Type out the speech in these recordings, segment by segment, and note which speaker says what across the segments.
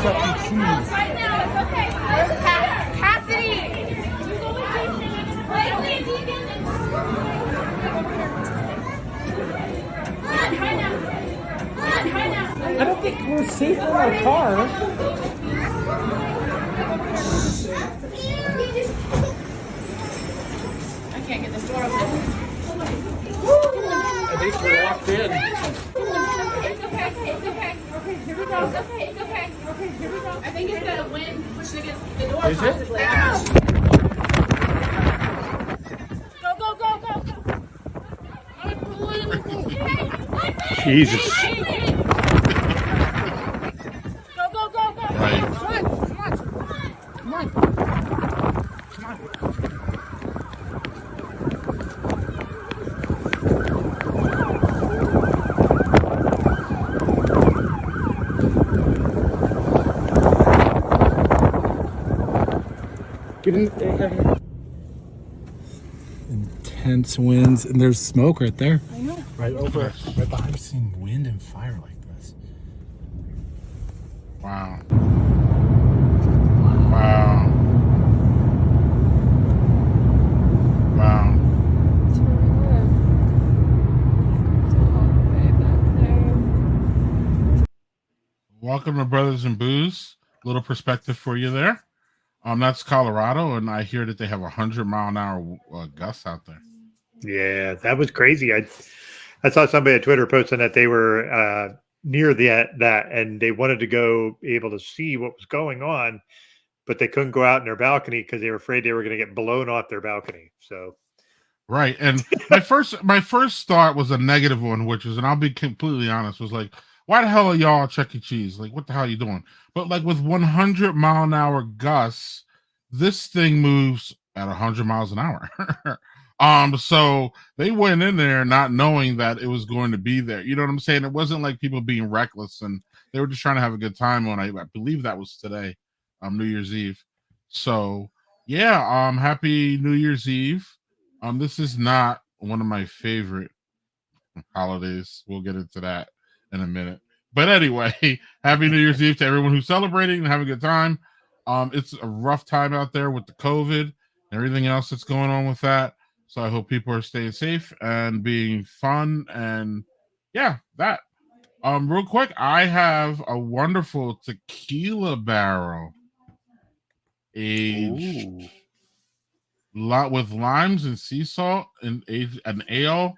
Speaker 1: Chuck E. Cheese.
Speaker 2: Right now, it's okay. Where's Cassidy?
Speaker 1: I don't think we're safe in our car.
Speaker 2: I can't get this door open.
Speaker 1: At least we're locked in.
Speaker 2: It's okay. Okay, here we go. It's okay. Okay, here we go. I think it's the wind pushing against the door.
Speaker 1: Is it?
Speaker 2: Go.
Speaker 3: Jesus.
Speaker 2: Go.
Speaker 1: Right. Come on. Get in there. Intense winds, and there's smoke right there.
Speaker 2: I know.
Speaker 1: Right over, right behind. I've seen wind and fire like this.
Speaker 3: Wow. Welcome to Brothers and Booze. Little perspective for you there. That's Colorado, and I hear that they have 100-mile-an-hour gusts out there.
Speaker 4: Yeah, that was crazy. I saw somebody on Twitter posting that they were near that, and they wanted to go able to see what was going on, but they couldn't go out in their balcony because they were afraid they were going to get blown off their balcony. So,
Speaker 3: right. And my first thought was a negative one, which is, and I'll be completely honest, was like, why the hell are y'all at Chuck E. Cheese? Like, what the hell are you doing? But like with 100-mile-an-hour gusts, this thing moves at 100 miles an hour. So they went in there not knowing that it was going to be there. You know what I'm saying? It wasn't like people being reckless, and they were just trying to have a good time on. I believe that was today, New Year's Eve. So yeah, happy New Year's Eve. This is not one of my favorite holidays. We'll get into that in a minute. But anyway, happy New Year's Eve to everyone who's celebrating and having a good time. It's a rough time out there with the COVID and everything else that's going on with that. So I hope people are staying safe and being fun. And yeah, that. Real quick, I have a wonderful tequila barrel aged lot with limes and sea salt and an ale,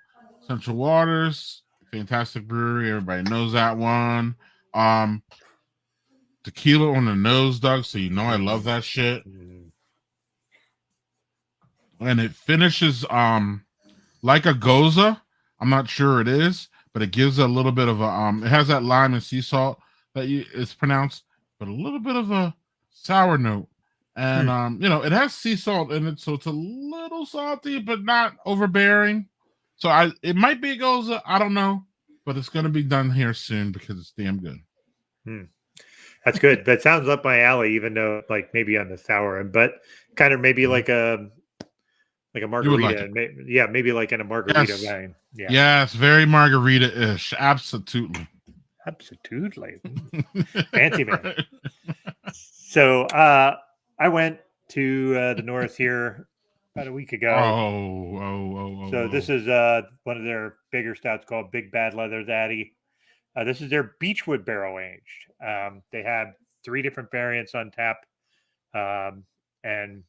Speaker 3: Central Waters, fantastic brewery. Everybody knows that one. Tequila on the nose, Doug, so you know I love that shit. And it finishes like a goza. I'm not sure it is, but it gives a little bit of a it has that lime and sea salt that it's pronounced, but a little bit of a sour note. And it has sea salt in it, so it's a little salty, but not overbearing. So it might be a goza, I don't know, but it's gonna be done here soon because it's damn good.
Speaker 4: That's good. That sounds up my alley, even though like maybe on the sour end, but kind of maybe like a margarita. Maybe like in a margarita vein. Yeah.
Speaker 3: Yes, very margarita-ish. Absolutely.
Speaker 4: Fancy man. So I went to the North here about a week ago. So this is one of their bigger stouts called Big Bad Leather Daddy. This is their Beechwood barrel aged. They have 3 different variants on tap. And,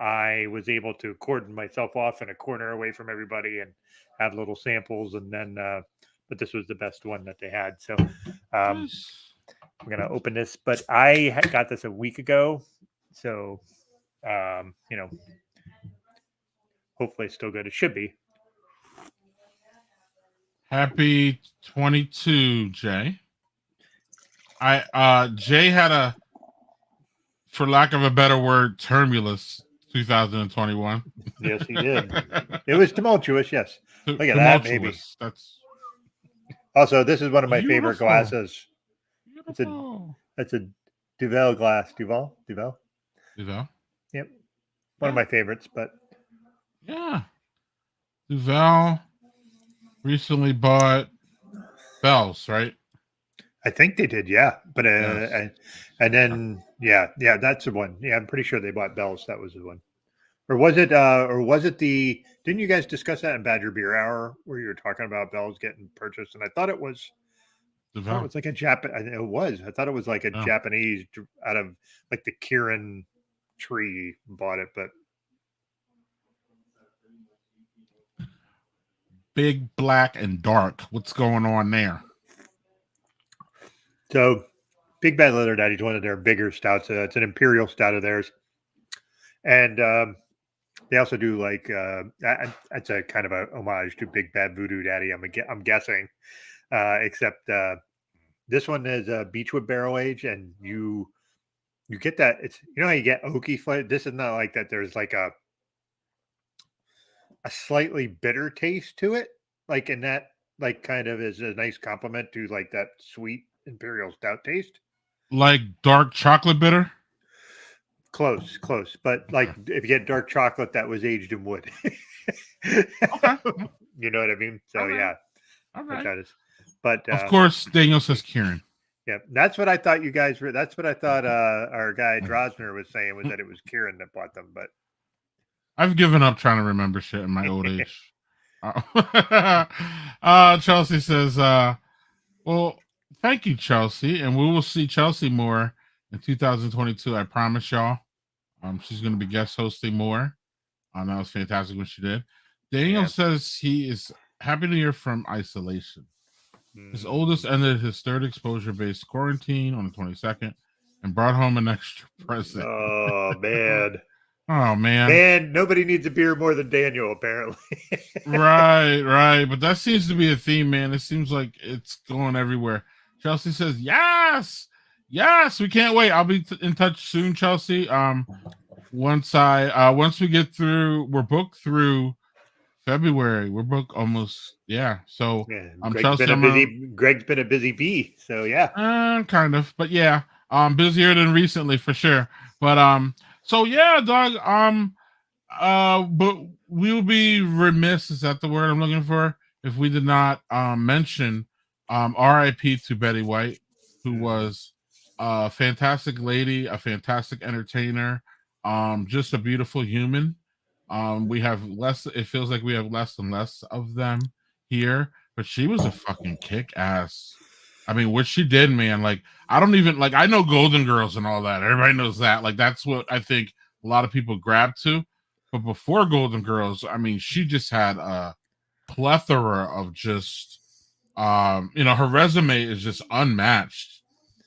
Speaker 4: I was able to cordon myself off in a corner away from everybody and have little samples. And then, but this was the best one that they had. So I'm going to open this, but I got this a week ago. So, hopefully it's still good. It should be.
Speaker 3: Happy 22, Jay. Jay had a, for lack of a better word, tumultuous 2021.
Speaker 4: Yes, he did. It was tumultuous. Yes. Look at that, baby.
Speaker 3: That's
Speaker 4: also, this is one of my
Speaker 3: beautiful.
Speaker 4: favorite glasses.
Speaker 3: Beautiful.
Speaker 4: It's a Duvel glass. Duvel. Yep. One of my favorites, but
Speaker 3: yeah. Duvel recently bought Bell's, right?
Speaker 4: I think they did, yeah. But
Speaker 3: Yes.
Speaker 4: and then yeah, that's the one. Yeah, I'm pretty sure they bought Bell's. That was the one. Or was it the? Didn't you guys discuss that in Badger Beer Hour where you were talking about Bell's getting purchased? And I thought it was. I thought it was like a Japan. It was. I thought it was like a Japanese out of like the Kirin tree bought it, but
Speaker 3: Big, black, and dark. What's going on there?
Speaker 4: So, Big Bad Leather Daddy's one of their bigger stouts. It's an imperial stout of theirs, and they also do like that's a kind of a homage to Big Bad Voodoo Daddy. I'm guessing, except this one is a Beechwood barrel age, and you get that. It's how you get oaky flavor. This is not like that. There's like a slightly bitter taste to it, like in that, like kind of is a nice compliment to like that sweet imperial stout taste.
Speaker 3: Like dark chocolate bitter.
Speaker 4: Close, but like if you get dark chocolate that was aged in wood.
Speaker 3: Okay.
Speaker 4: You know what I mean? So yeah,
Speaker 3: okay.
Speaker 4: But
Speaker 3: of course, Daniel says Kieran.
Speaker 4: Yeah, that's what I thought you guys were. That's what I thought our guy Drosner was saying, was that it was Kieran that bought them. But
Speaker 3: I've given up trying to remember shit in my old age. Chelsea says, well, thank you, Chelsea. And we will see Chelsea more in 2022. I promise y'all. She's going to be guest hosting more. That was fantastic what she did. Daniel says he is happy to hear from isolation. His oldest ended his third exposure-based quarantine on the 22nd and brought home an extra present.
Speaker 4: Oh, man.
Speaker 3: Oh, man.
Speaker 4: Man, nobody needs a beer more than Daniel, apparently.
Speaker 3: Right. But that seems to be a theme, man. It seems like it's going everywhere. Chelsea says, yes, we can't wait. I'll be in touch soon, Chelsea. Once we get through, we're booked through February. We're booked almost, So
Speaker 4: Greg's been a busy bee, so yeah.
Speaker 3: Kind of, but yeah, busier than recently for sure. But so yeah, dog. But we'll be remiss, is that the word I'm looking for, if we did not mention R.I.P. to Betty White, who was a fantastic lady, a fantastic entertainer, just a beautiful human. We have less, it feels like we have less and less of them here, but she was a fucking kick-ass. I mean, what she did, man, like, I don't even, like, I know Golden Girls and all that. Everybody knows that. Like, that's what I think a lot of people grab to. But before Golden Girls, I mean, she just had a plethora of just, her resume is just unmatched.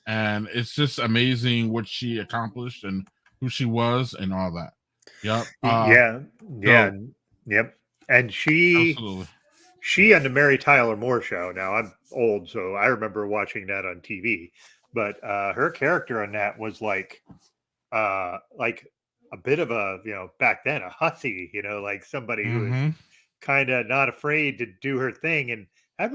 Speaker 3: And it's just amazing what she accomplished and who she was and all that. Yep.
Speaker 4: Yep. And she on the Mary Tyler Moore show. Now I'm old, so I remember watching that on TV. But her character on that was like a bit of a, back then, a hussy, like somebody who was kind of not afraid to do her thing. And that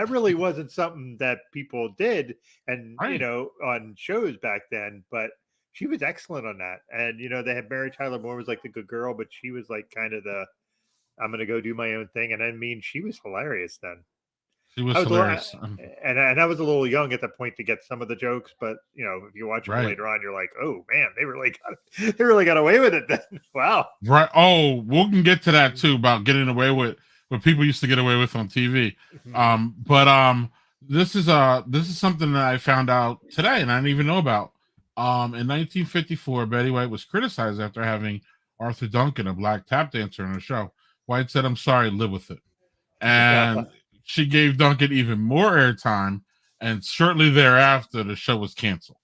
Speaker 4: really wasn't something that people did, and on shows back then. But she was excellent on that. And they had Mary Tyler Moore was like the good girl, but she was like kind of the, I'm gonna go do my own thing. And I mean, she was hilarious then.
Speaker 3: She was hilarious.
Speaker 4: And I was a little young at that point to get some of the jokes, but if you watch them later on, you're like, oh man, they really got away with it then. Wow.
Speaker 3: Right. Oh, we can get to that too, about getting away with what people used to get away with on TV. But this is something that I found out today and I didn't even know about. In 1954, Betty White was criticized after having Arthur Duncan, a black tap dancer, on the show. White said, "I'm sorry, live with it." And she gave Duncan even more airtime, and shortly thereafter, the show was canceled.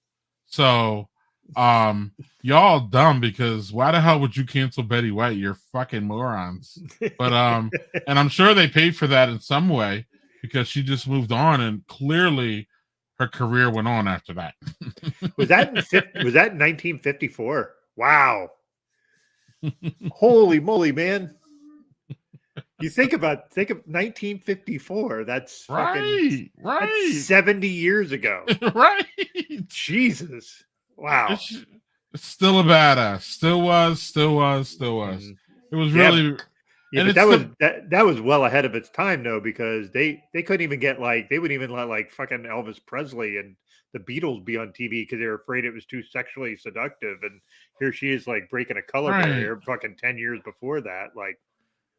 Speaker 3: So, y'all dumb, because why the hell would you cancel Betty White? You're fucking morons. But and I'm sure they paid for that in some way, because she just moved on, and clearly her career went on after that.
Speaker 4: Was that in 1954? Wow. Holy moly, man. You think of 1954. That's
Speaker 3: right.
Speaker 4: That's 70 years ago.
Speaker 3: Right.
Speaker 4: Jesus. Wow.
Speaker 3: It's still a badass. Still was. It was really,
Speaker 4: Yeah,
Speaker 3: And
Speaker 4: but that was well ahead of its time though, because they couldn't even get they wouldn't even let like fucking Elvis Presley and the Beatles be on TV because they were afraid it was too sexually seductive. And here she is like breaking a color barrier fucking 10 years before that. Like,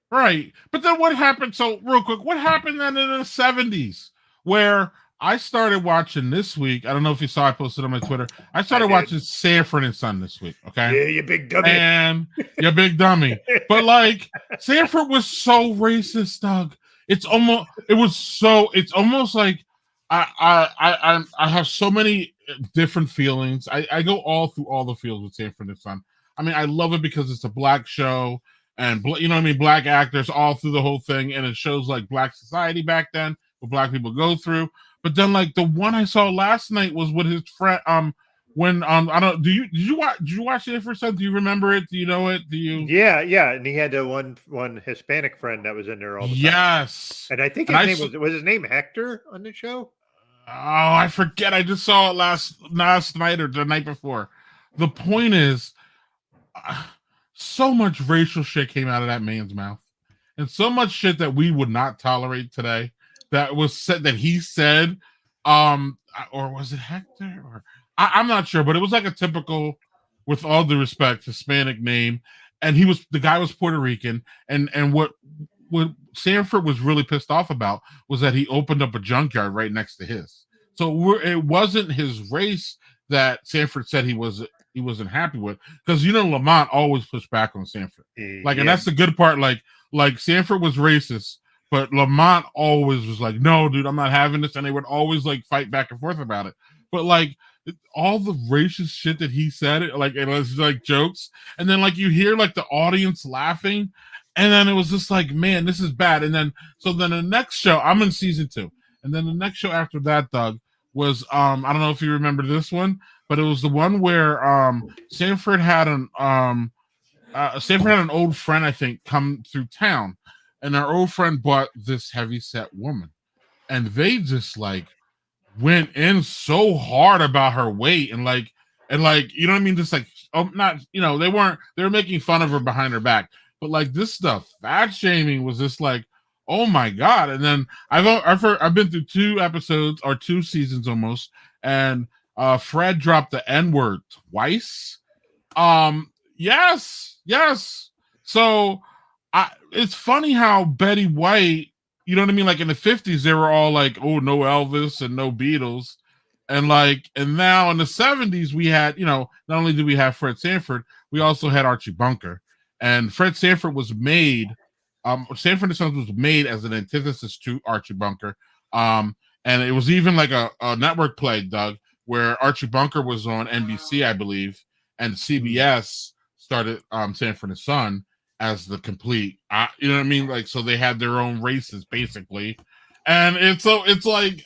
Speaker 3: right. But then what happened? So real quick, what happened then in the 70s where I started watching this week? I don't know if you saw, I posted on my Twitter. I started watching Sanford and Son this week. Okay.
Speaker 4: Yeah, you big dummy.
Speaker 3: And you big dummy. But like Sanford was so racist, Doug. It's almost like I have so many different feelings. I go all through all the feels with Sanford and Son. I mean, I love it because it's a black show and you know what I mean, black actors all through the whole thing, and it shows like black society back then, what black people go through. But then like the one I saw last night was with his friend when I don't did you watch it for some? Do you remember it? Do you know it? Do you?
Speaker 4: Yeah, and he had one Hispanic friend that was in there all the time.
Speaker 3: Yes,
Speaker 4: and I think his name was his name Hector on the show.
Speaker 3: Oh, I forget. I just saw it last night or the night before. The point is, so much racial shit came out of that man's mouth, and so much shit that we would not tolerate today. That was said that he said, or was it Hector? Or I'm not sure, but it was like a typical, with all due respect, Hispanic name, and the guy was Puerto Rican, and what Sanford was really pissed off about was that he opened up a junkyard right next to his. So it wasn't his race that Sanford said he wasn't happy with, because Lamont always pushed back on Sanford. Like, and that's the good part. Like Sanford was racist, but Lamont always was like, no, dude, I'm not having this. And they would always like fight back and forth about it. But like all the racist shit that he said, like it was like jokes. And then like you hear like the audience laughing. And then it was just like, man, this is bad. And then the next show, I'm in season 2. And then the next show after that, Doug, was I don't know if you remember this one, but it was the one where Sanford had an old friend, I think, come through town. And our old friend bought this heavyset woman, and they just like went in so hard about her weight and like you know what I mean, just like they were making fun of her behind her back, but like this stuff, fat shaming was just like, oh my god. And then I've been through 2 episodes or 2 seasons almost, and Fred dropped the N-word twice. Yes. So it's funny how Betty White, you know what I mean? Like in the 50s, they were all like, oh, no Elvis and no Beatles. And now in the 70s, we had, not only did we have Fred Sanford, we also had Archie Bunker. And Fred Sanford was made, Sanford and Sons was made as an antithesis to Archie Bunker. And it was even like a network play, Doug, where Archie Bunker was on NBC, I believe, and CBS started Sanford and Son as the complete, you know what I mean? Like, so they had their own races basically. And it's like,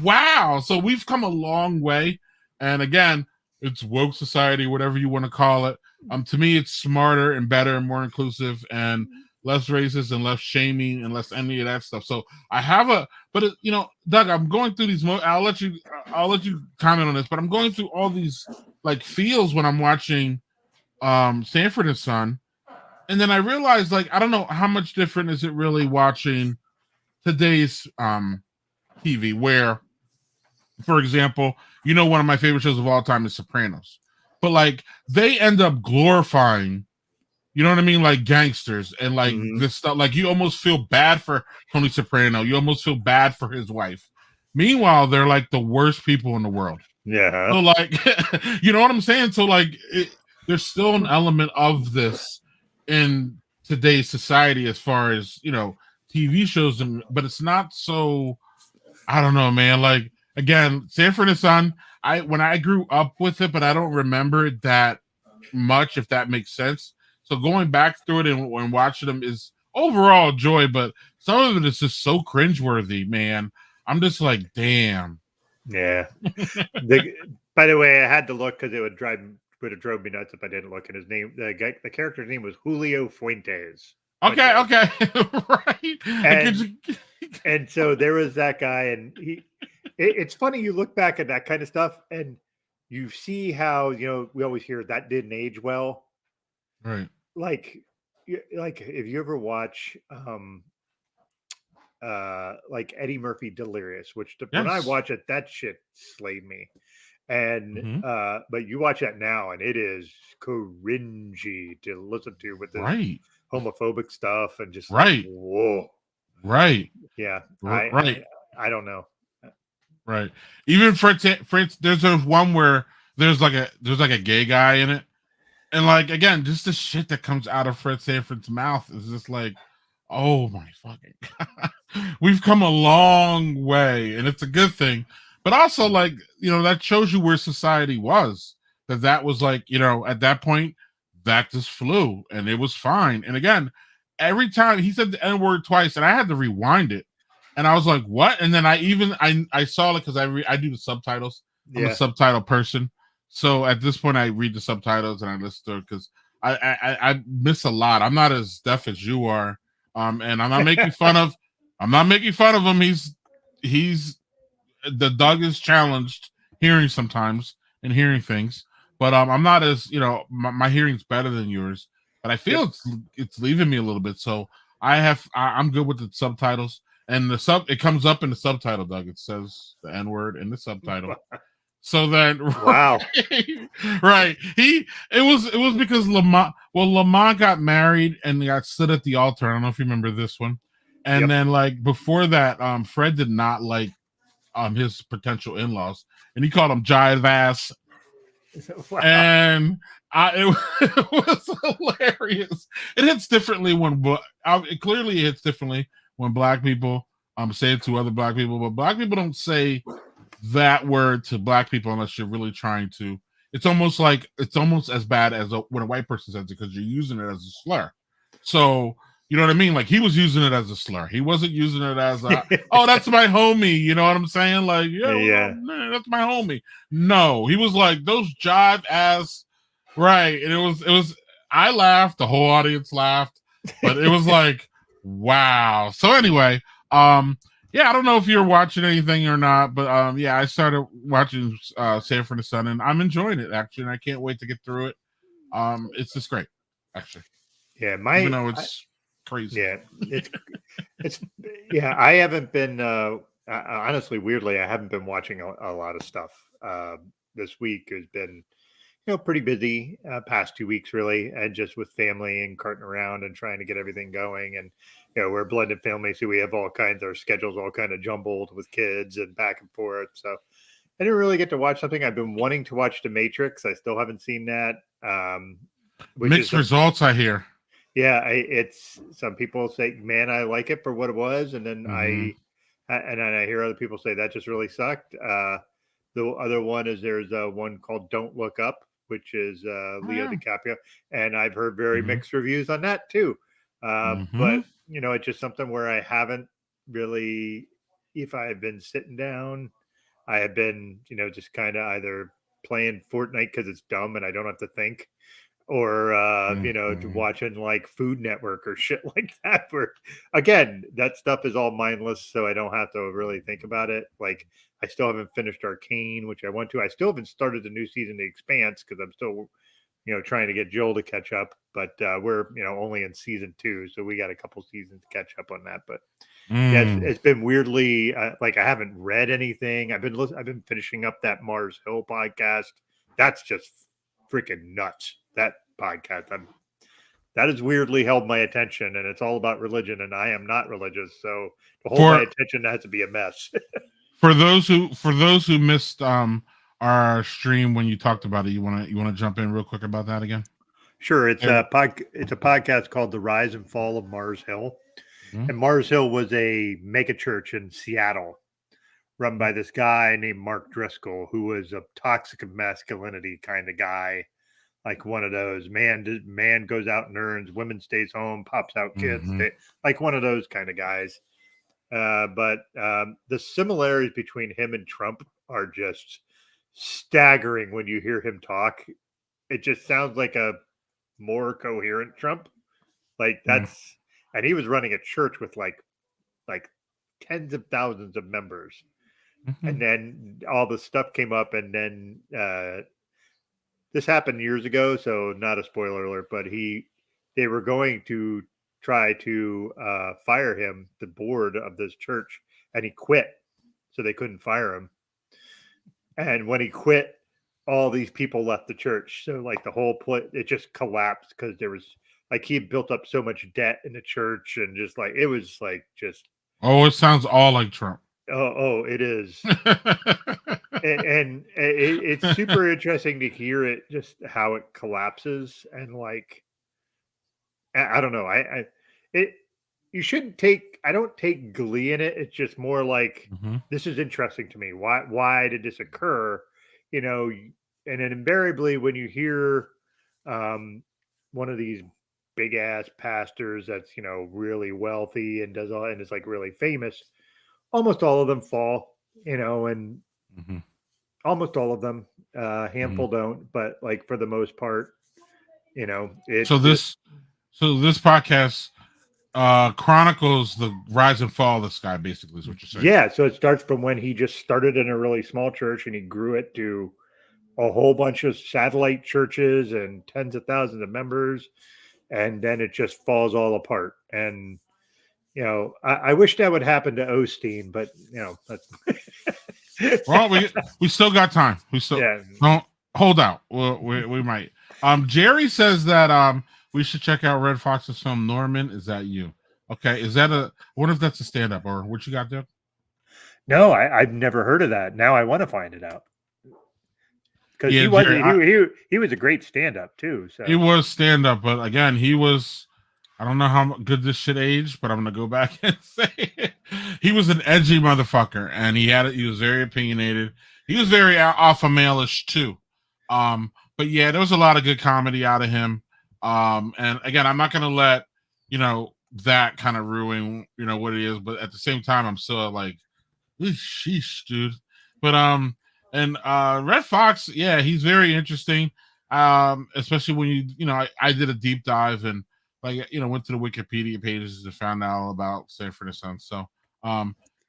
Speaker 3: wow. So we've come a long way. And again, it's woke society, whatever you want to call it. To me, it's smarter and better and more inclusive and less racist and less shaming and less any of that stuff. So I have Doug, I'm going through these. I'll let you comment on this, but I'm going through all these like feels when I'm watching Sanford and Son. And then I realized, like, I don't know how much different is it really watching today's TV, where, for example, one of my favorite shows of all time is Sopranos. But, like, they end up glorifying, you know what I mean, like gangsters and, like, this stuff. Like, you almost feel bad for Tony Soprano. You almost feel bad for his wife. Meanwhile, they're, like, the worst people in the world.
Speaker 4: Yeah.
Speaker 3: So, like, you know what I'm saying? So, like, there's still an element of this in today's society as far as TV shows, but it's not so, I don't know, man. Like, again, Sanford and Son, when I grew up with it, but I don't remember it that much, if that makes sense. So going back through it and watching them is overall joy, but some of it is just so cringeworthy, man. I'm just like, damn.
Speaker 4: Yeah. By the way, I had to look because it would have drove me nuts if I didn't look. And his name, the character's name was Julio Fuentes.
Speaker 3: Okay. Right.
Speaker 4: And so there was that guy, and it's funny, you look back at that kind of stuff and you see how, we always hear that didn't age well.
Speaker 3: Right.
Speaker 4: Like like if you ever watch like Eddie Murphy Delirious, which when I
Speaker 3: Yes.
Speaker 4: watch it, that shit slayed me. And but you watch that now and it is cringy to listen to with this
Speaker 3: Right.
Speaker 4: homophobic stuff and just like
Speaker 3: Right.
Speaker 4: whoa.
Speaker 3: Right.
Speaker 4: Yeah.
Speaker 3: Right.
Speaker 4: I don't know.
Speaker 3: Right. Even Fritz, there's one where there's like a gay guy in it. And like again, just the shit that comes out of Fred Sanford's mouth is just like, oh my fucking God. We've come a long way, and it's a good thing. But also, like, that shows you where society was. That was like, at that point, that just flew and it was fine. And again, every time he said the N-word twice, and I had to rewind it, and I was like, what? And then I saw it because I do the subtitles. I'm a subtitle person. So at this point, I read the subtitles and I listen to it because I miss a lot. I'm not as deaf as you are, and I'm not making fun of. I'm not making fun of him. He's the Doug is challenged hearing sometimes and hearing things, but I'm not as my hearing's better than yours. But I feel it's leaving me a little bit. So I'm good with the subtitles and it comes up in the subtitle, Doug. It says the N-word in the subtitle. So then,
Speaker 4: wow,
Speaker 3: right? It was because Lamont got married and got stood at the altar. I don't know if you remember this one. And then, like before that, Fred did not like his potential in-laws, and he called them jive ass. Wow. And it was hilarious. It hits differently it clearly hits differently when black people say it to other black people, but black people don't say that word to black people unless you're really trying to. It's almost as bad as when a white person says it because you're using it as a slur. So you know what I mean? Like he was using it as a slur. He wasn't using it as oh, that's my homie. You know what I'm saying? Like, man, that's my homie. No, he was like those jive ass, right? And it was. I laughed. The whole audience laughed, but it was like, wow. So anyway, yeah, I don't know if you're watching anything or not, but I started watching Sanford and the Son, and I'm enjoying it actually, and I can't wait to get through it. It's just great, actually.
Speaker 4: Yeah,
Speaker 3: even though it's crazy.
Speaker 4: Yeah, it's I haven't been honestly, weirdly, I haven't been watching a lot of stuff. This week has been pretty busy past 2 weeks really, and just with family and carting around and trying to get everything going. And we're a blended family, so we have all kinds, our schedules all kind of jumbled with kids and back and forth. So I didn't really get to watch something. I've been wanting to watch The Matrix. I still haven't seen that.
Speaker 3: Mixed results, I hear.
Speaker 4: Yeah, it's some people say, man, I like it for what it was, and then I hear other people say that just really sucked. The other one is there's one called Don't Look Up, which is Leo DiCaprio, and I've heard very mixed reviews on that too. But it's just something where I haven't really, if I have been sitting down, I have been just kind of either playing Fortnite because it's dumb and I don't have to think, or watching like Food Network or shit like that, where again that stuff is all mindless, so I don't have to really think about it. Like I still haven't finished Arcane, which I want to. I still haven't started the new season of The Expanse because I'm still trying to get Joel to catch up, but we're only in season 2, so we got a couple seasons to catch up on that. But yeah, it's been weirdly like I haven't read anything. I've been finishing up that Mars Hill podcast. That's just freaking nuts. That podcast, that has weirdly held my attention, and it's all about religion, and I am not religious, so to hold my attention has to be a mess.
Speaker 3: For those who missed our stream when you talked about it, you want to jump in real quick about that again?
Speaker 4: Sure. It's a podcast called The Rise and Fall of Mars Hill. And Mars Hill was a mega church in Seattle run by this guy named Mark Driscoll, who was a toxic masculinity kind of guy. Like one of those man goes out and earns, women stays home, pops out kids, like one of those kind of guys. But the similarities between him and Trump are just staggering when you hear him talk. It just sounds like a more coherent Trump. Like that's, and he was running a church with like tens of thousands of members. And then all the stuff came up, and then this happened years ago, so not a spoiler alert, but he they were going to try to fire him, the board of this church, and he quit, so they couldn't fire him. And when he quit, all these people left the church. So like the whole it just collapsed because there was like he built up so much debt in the church, and just like it was like just.
Speaker 3: Oh, it sounds all like Trump.
Speaker 4: Oh, it is. and it's super interesting to hear it, just how it collapses. And like, I don't know. You shouldn't take, I don't take glee in it. It's just more like, this is interesting to me. Why did this occur? You know, and then invariably when you hear one of these big ass pastors that's, you know, really wealthy and does all, and is like really famous, almost all of them fall, you know, and almost all of them, handful don't, but like for the most part, you know,
Speaker 3: so this podcast chronicles the rise and fall of this guy, basically, is what you're saying.
Speaker 4: Yeah, so it starts from when he just started in a really small church and he grew it to a whole bunch of satellite churches and tens of thousands of members, and then it just falls all apart. And you know, I wish that would happen to Osteen, but you know, that's
Speaker 3: well, we still got time. We still don't hold out. We might. Jerry says that we should check out Red Fox's film Norman. Is that you? Okay, is that I wonder if that's a stand-up or what you got there?
Speaker 4: No, I've never heard of that. Now I want to find it out. Because he was a great stand-up too. So
Speaker 3: he was stand-up, but again, he was. I don't know how good this shit aged, but I'm gonna go back and say it. He was an edgy motherfucker, and he was very opinionated. He was very alpha male-ish too. But yeah, there was a lot of good comedy out of him. And again, I'm not gonna let that kind of ruin what it is, but at the same time, I'm still like, sheesh, dude. But and Red Fox, yeah, he's very interesting. Especially when I did a deep dive and went to the Wikipedia pages and found out all about Sanford and Son. So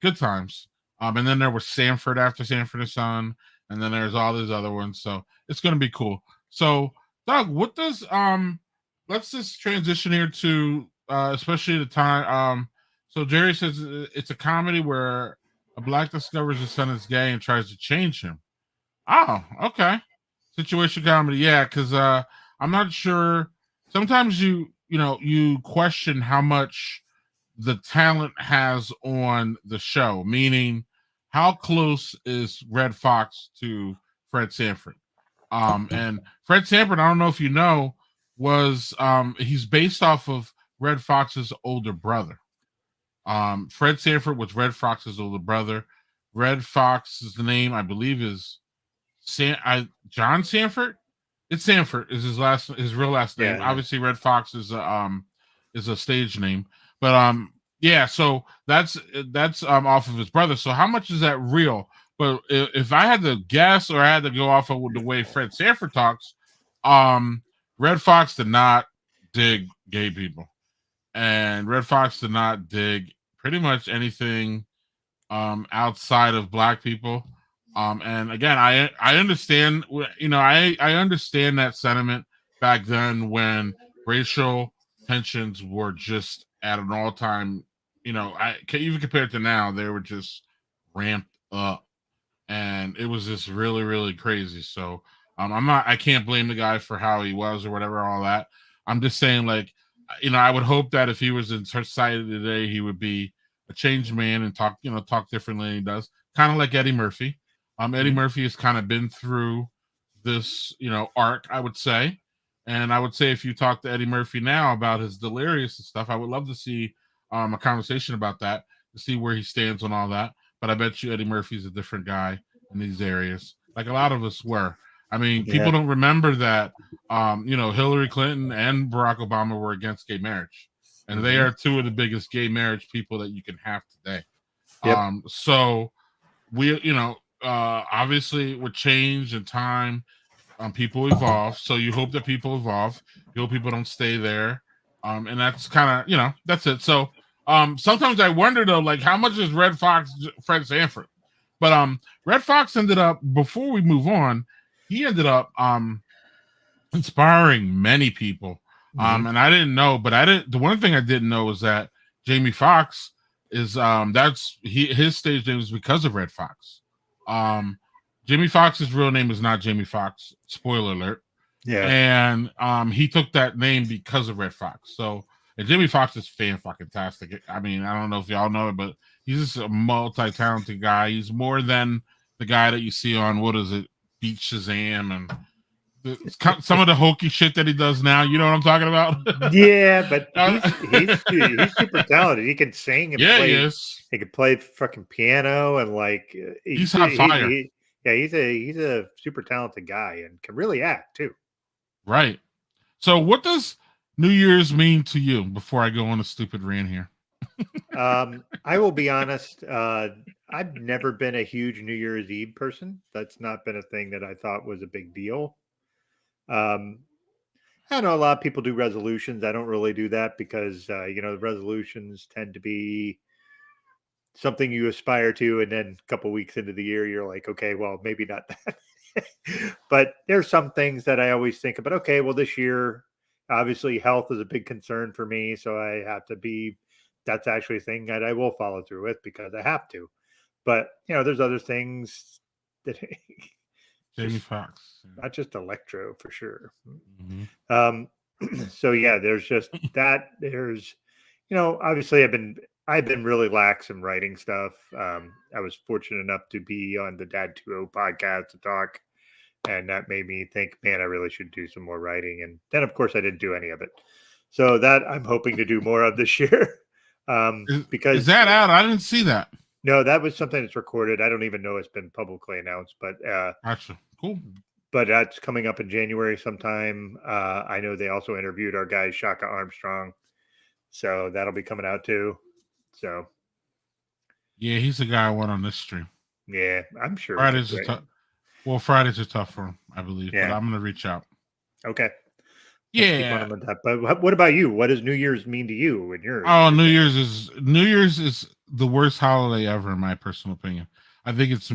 Speaker 3: good times. And then there was Sanford after Sanford and Son, and then there's all these other ones. So it's gonna be cool. So Doug, what does let's just transition here to especially the time. So Jerry says it's a comedy where a black discovers his son is gay and tries to change him. Oh, okay. Situation comedy, yeah, because I'm not sure. Sometimes you question how much the talent has on the show, meaning how close is Red Fox to Fred Sanford? And Fred Sanford, I don't know if you know, was he's based off of Red Fox's older brother. Fred Sanford was Red Fox's older brother. Red Fox's name, I believe, is John Sanford. It's Sanford is his real last name.
Speaker 4: Yeah.
Speaker 3: Obviously, Red Fox is a stage name, but yeah. So that's off of his brother. So how much is that real? But if I had to guess, or I had to go off of the way Fred Sanford talks, Red Fox did not dig gay people, and Red Fox did not dig pretty much anything outside of black people. And again, I understand, I understand that sentiment back then when racial tensions were just at an all-time, even compared to now, they were just ramped up, and it was just really, really crazy. So I can't blame the guy for how he was or whatever, all that. I'm just saying, like, I would hope that if he was in society today, he would be a changed man and talk differently than he does, kind of like Eddie Murphy. Eddie Murphy has kind of been through this, arc, I would say. And I would say if you talk to Eddie Murphy now about his delirious and stuff, I would love to see a conversation about that, to see where he stands on all that. But I bet you Eddie Murphy's a different guy in these areas, like a lot of us were. I mean, people don't remember that, Hillary Clinton and Barack Obama were against gay marriage. And they are two of the biggest gay marriage people that you can have today.
Speaker 4: Yep.
Speaker 3: So we, obviously with change and time, people evolve. So you hope that people evolve. You hope people don't stay there. And that's kind of, that's it. So sometimes I wonder though, like, how much is Red Fox Fred Sanford? But Red Fox ended up, before we move on, he ended up inspiring many people. And I didn't know, but the one thing I didn't know was that Jamie Foxx is his stage name is because of Red Fox. Jamie Foxx's real name is not Jamie Foxx. Spoiler alert.
Speaker 4: Yeah.
Speaker 3: And he took that name because of Red Fox. So, and Jamie Foxx is fan-fucking-tastic. I mean, I don't know if y'all know it, but he's just a multi-talented guy. He's more than the guy that you see on, what is it, Beat Shazam and some of the hokey shit that he does now. You know what I'm talking about?
Speaker 4: Yeah, but he's super talented. He can sing and play.
Speaker 3: He is.
Speaker 4: He can play fucking piano and like
Speaker 3: he's hot fire.
Speaker 4: He's a super talented guy and can really act too.
Speaker 3: Right. So what does New Year's mean to you before I go on a stupid rant here?
Speaker 4: I will be honest. I've never been a huge New Year's Eve person. That's not been a thing that I thought was a big deal. I know a lot of people do resolutions. I don't really do that because, the resolutions tend to be something you aspire to. And then a couple weeks into the year, you're like, okay, well, maybe not that. But there's some things that I always think about. Okay, well, this year, obviously health is a big concern for me. So I have to that's actually a thing that I will follow through with because I have to. But, there's other things that
Speaker 3: Jamie Foxx,
Speaker 4: not just electro for sure.
Speaker 3: Mm-hmm.
Speaker 4: So yeah, there's just that. There's, obviously I've been really lax in writing stuff. I was fortunate enough to be on the Dad 2.0 podcast to talk, and that made me think, man, I really should do some more writing. And then, of course, I didn't do any of it. So that I'm hoping to do more of this year. Because
Speaker 3: is that out? I didn't see that.
Speaker 4: No, that was something that's recorded. I don't even know it's been publicly announced, but
Speaker 3: gotcha. Cool.
Speaker 4: But that's coming up in January sometime. I know they also interviewed our guy Shaka Armstrong, so that'll be coming out too. So,
Speaker 3: yeah, he's the guy I want on this stream.
Speaker 4: Yeah, I'm sure.
Speaker 3: Fridays are tough for him, I believe. Yeah. But I'm gonna reach out.
Speaker 4: Okay.
Speaker 3: Yeah.
Speaker 4: But what about you? What does New Year's mean to you when you're?
Speaker 3: Oh, New Year's is the worst holiday ever, in my personal opinion. I think it's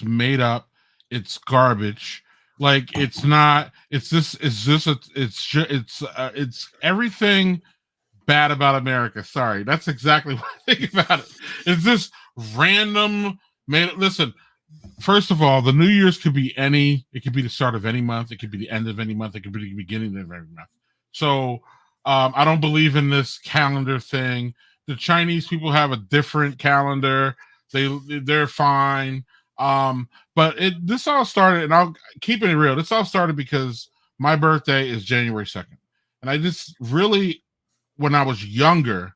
Speaker 3: made up. It's garbage. Like it's not. It's everything bad about America. Sorry, that's exactly what I think about it. It's this random. Listen. First of all, the New Year's could be it could be the start of any month. It could be the end of any month. It could be the beginning of every month. So I don't believe in this calendar thing. The Chinese people have a different calendar. They're fine. But this all started, and I'll keep it real. This all started because my birthday is January 2nd. And I just really, when I was younger,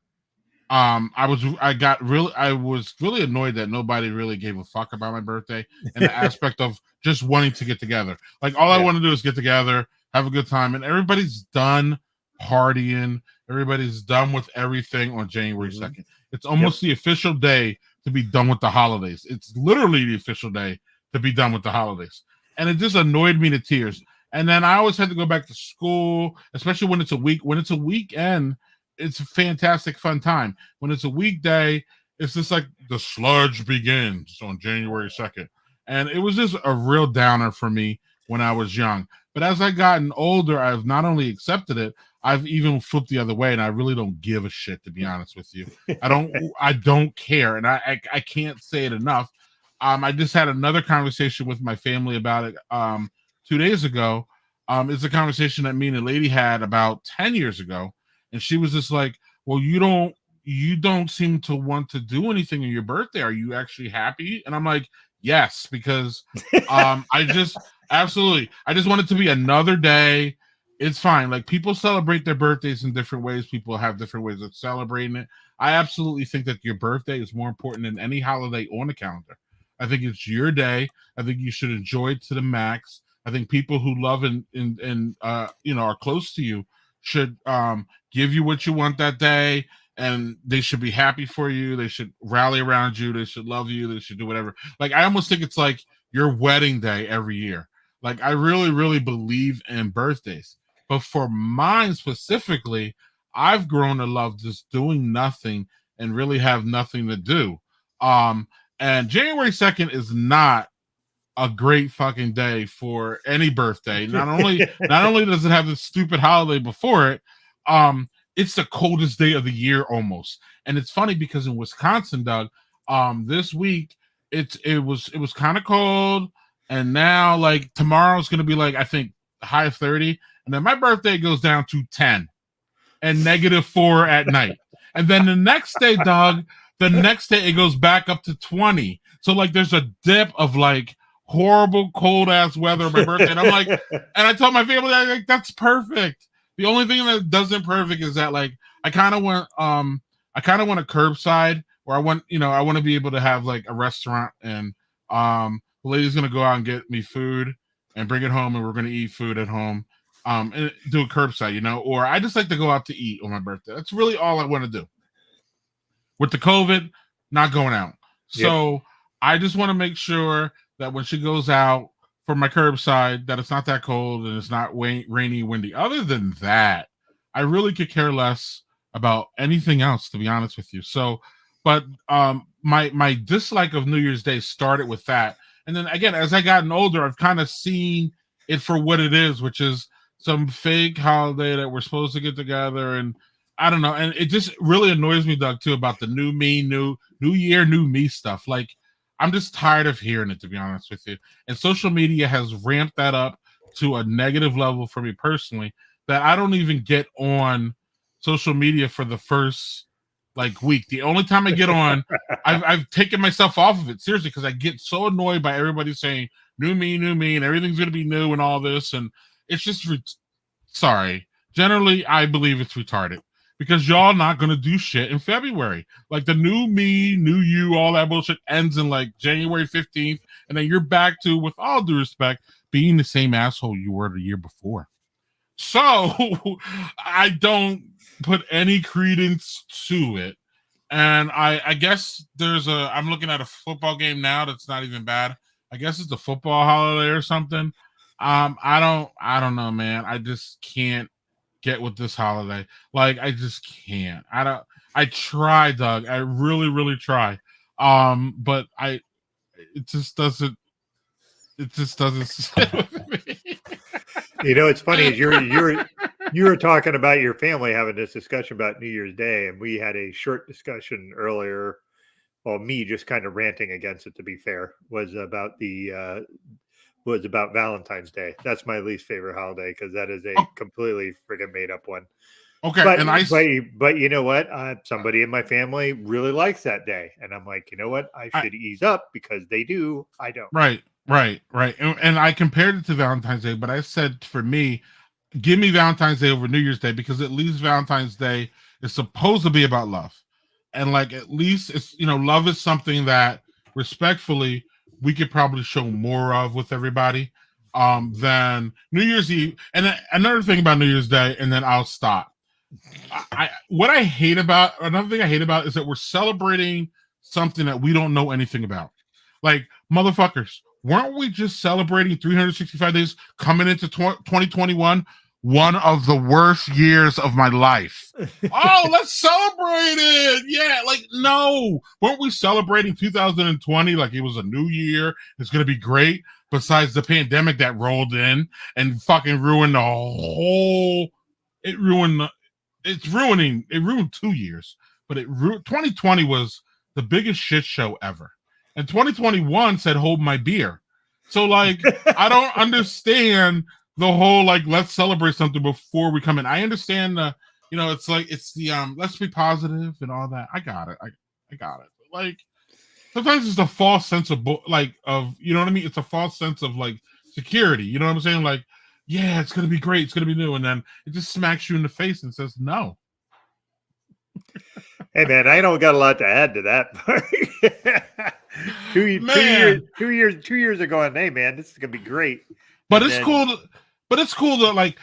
Speaker 3: I was really annoyed that nobody really gave a fuck about my birthday and the aspect of just wanting to get together. Like all I want to do is get together, have a good time, and everybody's done partying. Everybody's done with everything on January 2nd. It's almost the official day to be done with the holidays. It's literally the official day to be done with the holidays. And it just annoyed me to tears. And then I always had to go back to school, especially when it's a weekend. It's a fantastic fun time. When it's a weekday, it's just like the sludge begins on January 2nd. And it was just a real downer for me when I was young. But as I've gotten older, I've not only accepted it, I've even flipped the other way, and I really don't give a shit, to be honest with you. I don't care, and I can't say it enough. I just had another conversation with my family about it 2 days ago. It's a conversation that me and a lady had about 10 years ago. And she was just like, well, you don't seem to want to do anything on your birthday. Are you actually happy? And I'm like, yes, because I just want it to be another day. It's fine. Like people celebrate their birthdays in different ways. People have different ways of celebrating it. I absolutely think that your birthday is more important than any holiday on the calendar. I think it's your day. I think you should enjoy it to the max. I think people who love and are close to you should give you what you want that day, and they should be happy for you. They should rally around you. They should love you. They should do whatever. Like I almost think it's like your wedding day every year. Like I really, really believe in birthdays. But for mine specifically, I've grown to love just doing nothing and really have nothing to do. And January 2nd is not a great fucking day for any birthday. Not only does it have this stupid holiday before it, it's the coldest day of the year almost. And it's funny because in Wisconsin, Doug, this week it was kind of cold, and now like tomorrow's gonna be like I think high 30, and then my birthday goes down to 10 and -4 at night. And then the next day, Doug, it goes back up to 20. So like there's a dip of like horrible cold ass weather on my birthday. And I'm like, and I told my family, I'm like, that's perfect. The only thing that doesn't perfect is that like I kind of want a curbside where I want to be able to have like a restaurant, and the lady's gonna go out and get me food and bring it home, and we're gonna eat food at home. And do a curbside, or I just like to go out to eat on my birthday. That's really all I want to do. With the COVID, not going out. So yep. I just want to make sure that when she goes out for my curbside, that it's not that cold and it's not rainy, windy. Other than that, I really could care less about anything else, to be honest with you. So, but my dislike of New Year's Day started with that. And then again, as I gotten older, I've kind of seen it for what it is, which is some fake holiday that we're supposed to get together, and I don't know. And it just really annoys me, Doug, too, about the new me, new year, new me stuff. Like, I'm just tired of hearing it, to be honest with you. And social media has ramped that up to a negative level for me personally, that I don't even get on social media for the first like week. The only time I get on, I've taken myself off of it, seriously, because I get so annoyed by everybody saying new me, and everything's going to be new and all this. And it's just, sorry. Generally, I believe it's retarded because y'all not going to do shit in February. Like the new me, new you, all that bullshit ends in like January 15th. And then you're back to, with all due respect, being the same asshole you were the year before. So I don't put any credence to it. And I guess I'm looking at a football game now that's not even bad. I guess it's a football holiday or something. I don't know, man. I just can't get with this holiday. Like, I just can't. I try, Doug. I really, really try. But it just doesn't sit with me.
Speaker 4: It's funny is you were talking about your family having this discussion about New Year's Day, and we had a short discussion earlier. Well, me just kind of ranting against it, to be fair, was about Valentine's Day. That's my least favorite holiday because that is a completely friggin' made up one.
Speaker 3: Okay,
Speaker 4: but you know what? Somebody in my family really likes that day, and I'm like, you know what? I should ease up because they do. I don't.
Speaker 3: Right. And I compared it to Valentine's Day, but I said for me, give me Valentine's Day over New Year's Day because at least Valentine's Day is supposed to be about love, and like at least it's love is something that respectfully we could probably show more of with everybody than New Year's Eve. And then another thing about New Year's Day, and then I'll stop. Another thing I hate about is that we're celebrating something that we don't know anything about. Like, motherfuckers, weren't we just celebrating 365 days coming into 2021? One of the worst years of my life. Oh, let's celebrate it. Yeah, like, no. Weren't we celebrating 2020 like it was a new year? It's going to be great. Besides the pandemic that rolled in and fucking ruined the whole... It ruined 2 years. But 2020 was the biggest shit show ever. And 2021 said, hold my beer. So, like, I don't understand the whole, like, let's celebrate something before we come in. I understand it's like, it's the, let's be positive and all that. I got it. I got it. But, like, sometimes it's a false sense of, you know what I mean? It's a false sense of, like, security. You know what I'm saying? Like, yeah, it's going to be great. It's going to be new. And then it just smacks you in the face and says, no.
Speaker 4: Hey, man, I don't got a lot to add to that part. 2 years ago, and hey, man, this is going to be great.
Speaker 3: But it's cool. But it's cool that, like,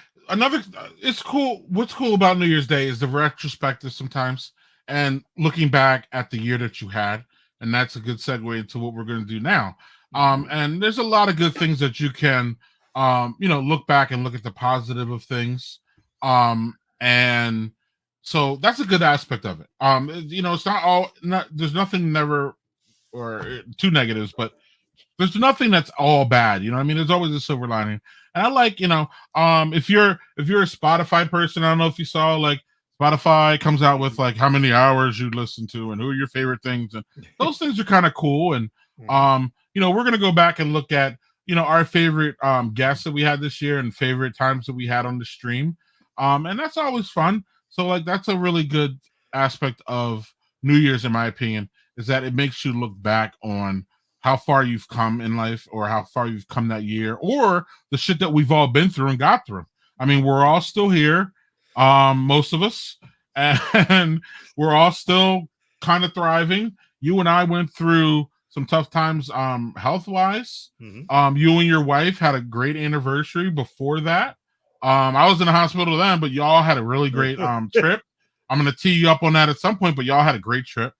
Speaker 3: it's cool. What's cool about New Year's Day is the retrospective sometimes and looking back at the year that you had. And that's a good segue into what we're going to do now. And there's a lot of good things that you can, look back and look at the positive of things. And so that's a good aspect of it. It's not there's nothing never or two negatives, but there's nothing that's all bad. You know what I mean? There's always a silver lining. And I like, if you're a Spotify person, I don't know if you saw, like, Spotify comes out with like how many hours you listen to and who are your favorite things, and those things are kind of cool. And we're gonna go back and look at our favorite guests that we had this year and favorite times that we had on the stream, and that's always fun. So like that's a really good aspect of New Year's, in my opinion, is that it makes you look back on how far you've come in life, or how far you've come that year, or the shit that we've all been through and got through. I mean, we're all still here. Most of us, and we're all still kind of thriving. You and I went through some tough times, health wise.
Speaker 4: Mm-hmm.
Speaker 3: You and your wife had a great anniversary before that. I was in the hospital then, but y'all had a really great trip. I'm gonna tee you up on that at some point, but y'all had a great trip.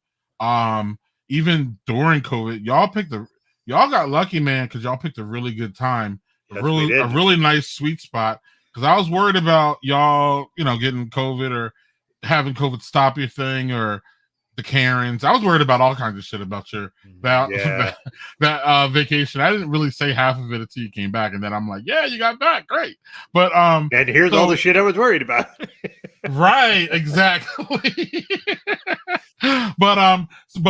Speaker 3: Even during COVID, y'all got lucky, man, because y'all picked a really good time,
Speaker 4: Yes,
Speaker 3: a really nice sweet spot. Because I was worried about y'all, getting COVID or having COVID stop your thing, or the Karens. I was worried about all kinds of shit about that vacation. I didn't really say half of it until you came back, and then I'm like, yeah, you got back, great. But
Speaker 4: and here's all the shit I was worried about.
Speaker 3: Right, exactly. But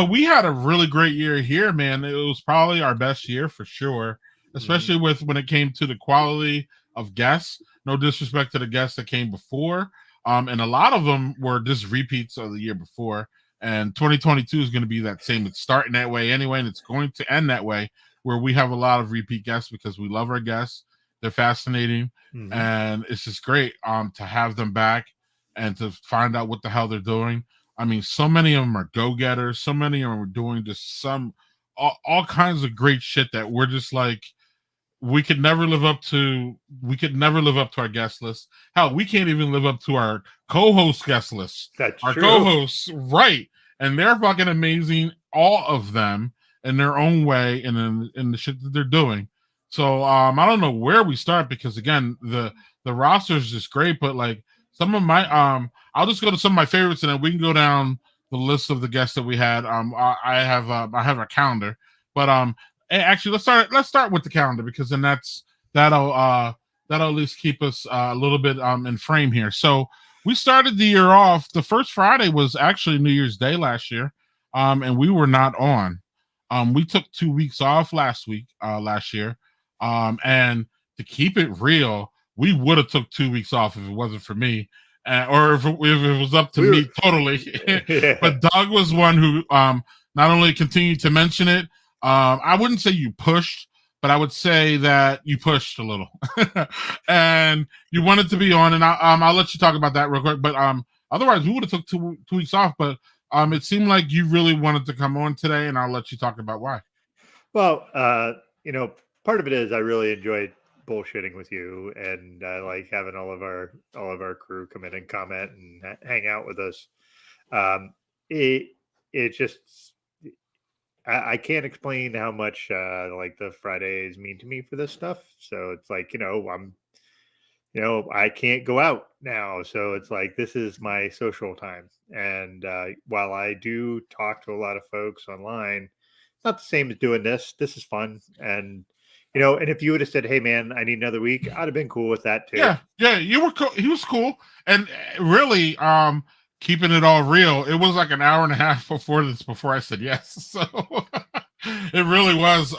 Speaker 3: we had a really great year here, man. It was probably our best year for sure, especially with when it came to the quality of guests. No disrespect to the guests that came before. And a lot of them were just repeats of the year before. And 2022 is going to be that same. It's starting that way anyway, and it's going to end that way, where we have a lot of repeat guests because we love our guests. They're fascinating. And it's just great to have them back and to find out what the hell they're doing. I mean, so many of them are go-getters. So many of them are doing just all kinds of great shit that we're just like, we could never live up to our guest list. Hell, we can't even live up to our co-host guest list.
Speaker 4: That's
Speaker 3: our
Speaker 4: true.
Speaker 3: Co-hosts, right? And they're fucking amazing, all of them in their own way, and in the shit that they're doing. So I don't know where we start, because again, the roster is just great. But like some of my I'll just go to some of my favorites, and then we can go down the list of the guests that we had. I have a calendar, but actually, let's start with the calendar, because then that'll at least keep us a little bit in frame here. So we started the year off. The first Friday was actually New Year's Day last year, and we were not on. We took 2 weeks off last year, and to keep it real, we would have took 2 weeks off if it wasn't for me, or if it was up to me totally.
Speaker 4: Yeah.
Speaker 3: But Doug was one who not only continued to mention it. I wouldn't say you pushed, but I would say that you pushed a little, and you wanted to be on. And I'll let you talk about that real quick. But otherwise, we would have took two weeks off. But it seemed like you really wanted to come on today, and I'll let you talk about why.
Speaker 4: Well, part of it is I really enjoyed bullshitting with you, and I like having all of our crew come in and comment and hang out with us. It just. I can't explain how much like the Fridays mean to me for this stuff. So it's like, I can't go out now. So it's like, this is my social time. And while I do talk to a lot of folks online, it's not the same as doing this. This is fun. And, and if you would have said, hey man, I need another week, I'd have been cool with that too.
Speaker 3: Yeah. You were cool. He was cool. And really, keeping it all real, it was like an hour and a half before I said yes. So it really was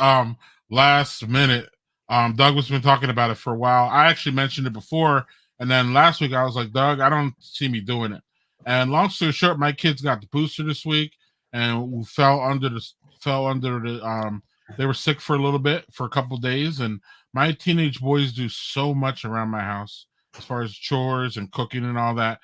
Speaker 3: last minute. Doug was been talking about it for a while. I actually mentioned it before, and then last week I was like, Doug, I don't see me doing it. And long story short, my kids got the booster this week, and we fell under the they were sick for a little bit, for a couple of days, and my teenage boys do so much around my house as far as chores and cooking and all that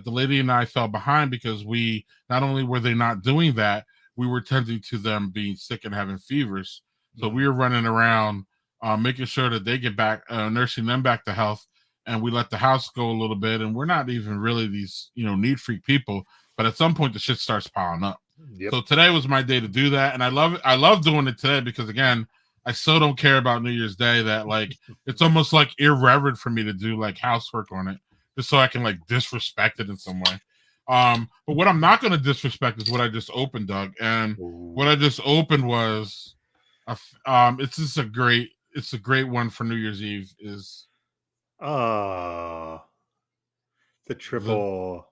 Speaker 3: the lady and I fell behind, because we not only were they not doing that, we were tending to them being sick and having fevers. So we were running around making sure that they get back, nursing them back to health, and we let the house go a little bit. And we're not even really these need freak people, but at some point the shit starts piling up.
Speaker 4: Yep.
Speaker 3: So today was my day to do that, and I love doing it today, because again, I so don't care about New Year's Day that like it's almost like irreverent for me to do like housework on it, just so I can like disrespect it in some way. But what I'm not going to disrespect is what I just opened, Doug. And what I just opened was It's just a great one for New Year's Eve. Is
Speaker 4: the
Speaker 3: triple,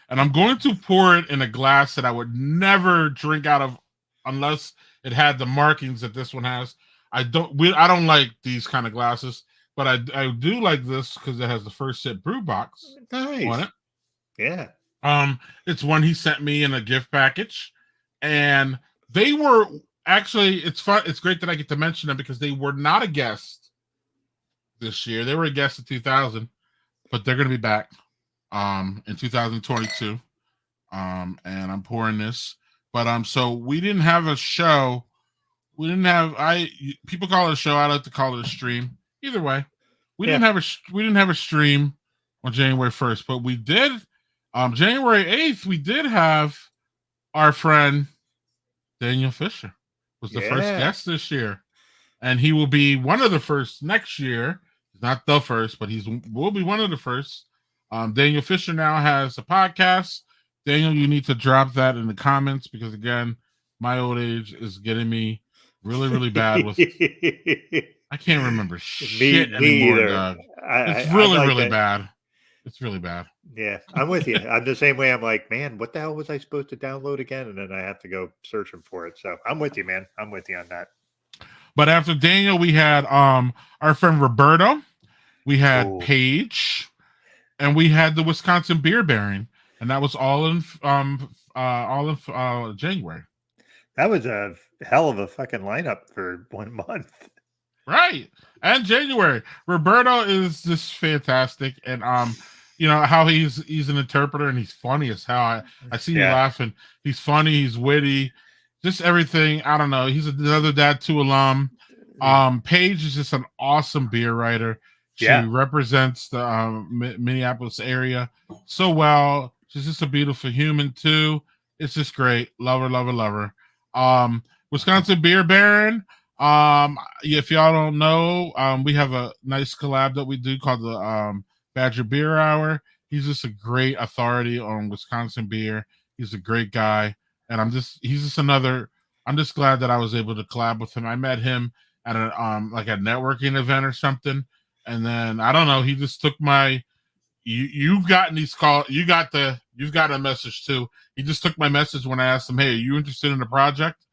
Speaker 3: and I'm going to pour it in a glass that I would never drink out of unless it had the markings that this one has. I don't like these kind of glasses, but I do like this because it has the first sip brew box on it.
Speaker 4: Yeah.
Speaker 3: It's one he sent me in a gift package, and they were actually, it's fun. It's great that I get to mention them because they were not a guest this year. They were a guest in 2000, but they're going to be back in 2022. And I'm pouring this, but so we didn't have a show. We didn't have people call it a show. I like to call it a stream. Either way, we didn't have a stream on January 1st, but we did January 8th. We did have our friend Daniel Fisher was the first guest this year, and he will be one of the first next year. He's not the first, but will be one of the first. Daniel Fisher now has a podcast. Daniel, you need to drop that in the comments because again, my old age is getting me really, really bad with. I can't remember shit anymore, Doug. It's really bad. It's really bad.
Speaker 4: Yeah, I'm with you. I'm the same way. I'm like, man, what the hell was I supposed to download again? And then I have to go searching for it. So I'm with you, man. I'm with you on that.
Speaker 3: But after Daniel, we had our friend Roberto, we had Paige, and we had the Wisconsin Beer Baron, and that was all in January. That was
Speaker 4: a hell of a fucking lineup for 1 month.
Speaker 3: Right. And January. Roberto is just fantastic. And you know how he's an interpreter and he's funny as hell. I see you laughing. He's funny, he's witty, just everything. I don't know. He's another Dad 2 alum. Paige is just an awesome beer writer. She represents the Minneapolis area so well. She's just a beautiful human too. It's just great. Love her. Wisconsin Beer Baron. If y'all don't know, we have a nice collab that we do called the Badger Beer Hour. He's just a great authority on Wisconsin beer. He's a great guy, and I'm just glad that I was able to collab with him. I met him at a like a networking event or something, and then I don't know, he just took my you've gotten these calls, you've got a message too. He just took my message when I asked him, hey, are you interested in the project?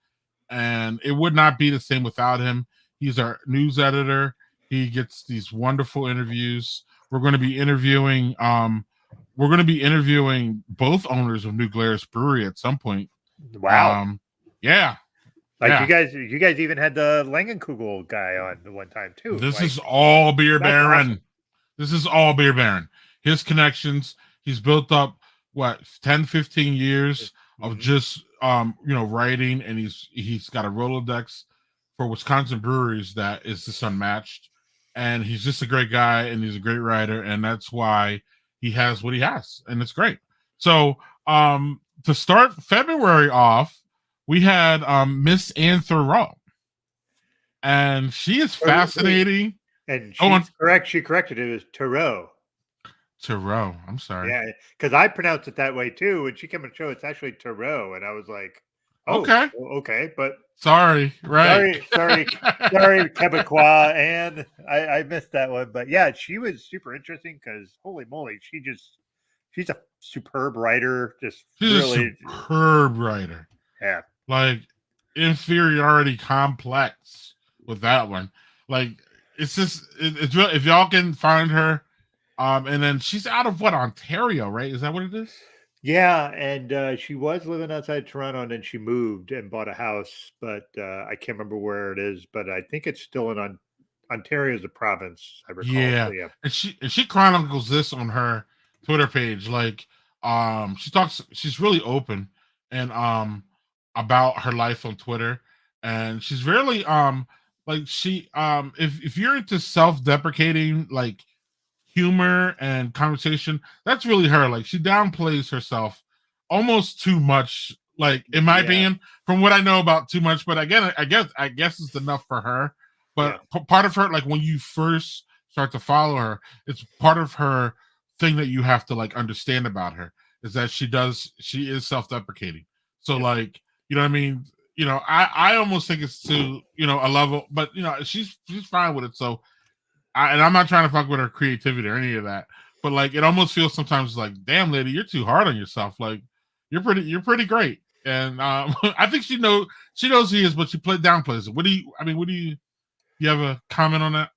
Speaker 3: And it would not be the same without him. He's our news editor. He gets these wonderful interviews. We're going to be interviewing both owners of New Glarus Brewery at some point.
Speaker 4: Wow.
Speaker 3: Yeah.
Speaker 4: You guys even had the Langenkugel guy on the one time too.
Speaker 3: This is all Beer Baron. Awesome. This is all Beer Baron. His connections, he's built up 10, 15 years of just writing, and he's got a Rolodex for Wisconsin breweries that is just unmatched. And he's just a great guy, and he's a great writer, and that's why he has what he has, and it's great. So to start February off, we had Miss Ann Thoreau, and she is fascinating.
Speaker 4: And she's correct. She corrected it as Thoreau.
Speaker 3: Thoreau. I'm sorry.
Speaker 4: Yeah, because I pronounced it that way too. When she came on the show, it's actually Thoreau, and I was like, okay, but
Speaker 3: sorry, right?
Speaker 4: Sorry, Quebecois, and I missed that one. But yeah, she was super interesting because holy moly, she's a superb writer. She's really
Speaker 3: a superb writer.
Speaker 4: Yeah,
Speaker 3: like inferiority complex with that one. Like it's just it's real. If y'all can find her. And then she's out of Ontario, right? Is that what it is?
Speaker 4: Yeah, and she was living outside Toronto, and then she moved and bought a house, but I can't remember where it is. But I think it's still in Ontario is a province, I recall.
Speaker 3: Yeah,
Speaker 4: so, yeah.
Speaker 3: And she chronicles this on her Twitter page. Like, she's really open and about her life on Twitter, and she's really if you're into self-deprecating like humor and conversation, that's really her. Like she downplays herself almost too much, like in my opinion, from what I know about too much. But again, I guess it's enough for her. But part of her, like when you first start to follow her, it's part of her thing that you have to like understand about her is that she is self-deprecating. So like, you know what I mean? I almost think it's to a level, but she's fine with it. So, and I'm not trying to fuck with her creativity or any of that, but like it almost feels sometimes like, damn lady, you're too hard on yourself. Like you're pretty great, and I think she knows who he is, but she downplays it. What do you have a comment on that?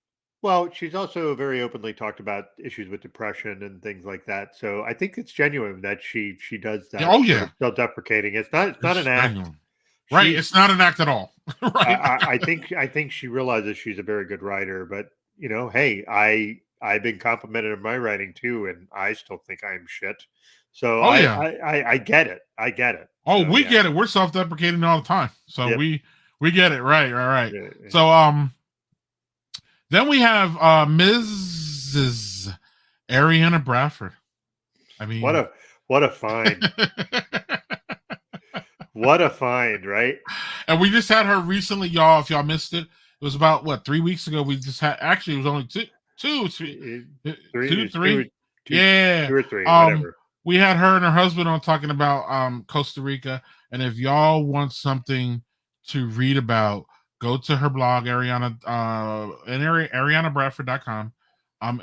Speaker 4: Well, she's also very openly talked about issues with depression and things like that. So I think it's genuine that she does that.
Speaker 3: Oh yeah,
Speaker 4: self-deprecating. It's not an act.
Speaker 3: Genuine. Right, it's not an act at all. Right.
Speaker 4: I think she realizes she's a very good writer, but hey, I've been complimented on my writing too, and I still think I'm shit. So I get it. I get it.
Speaker 3: Oh,
Speaker 4: so,
Speaker 3: we get it. We're self-deprecating all the time, so we get it. Right. Yeah. So then we have Mrs. Ariana Bradford. I mean,
Speaker 4: what a find. What a find, right?
Speaker 3: And we just had her recently, y'all. If y'all missed it, it was about 3 weeks ago. We just had, actually, it was only three. Yeah,
Speaker 4: 2 or 3, whatever.
Speaker 3: We had her and her husband on talking about Costa Rica. And if y'all want something to read about, go to her blog, ArianaBradford.com.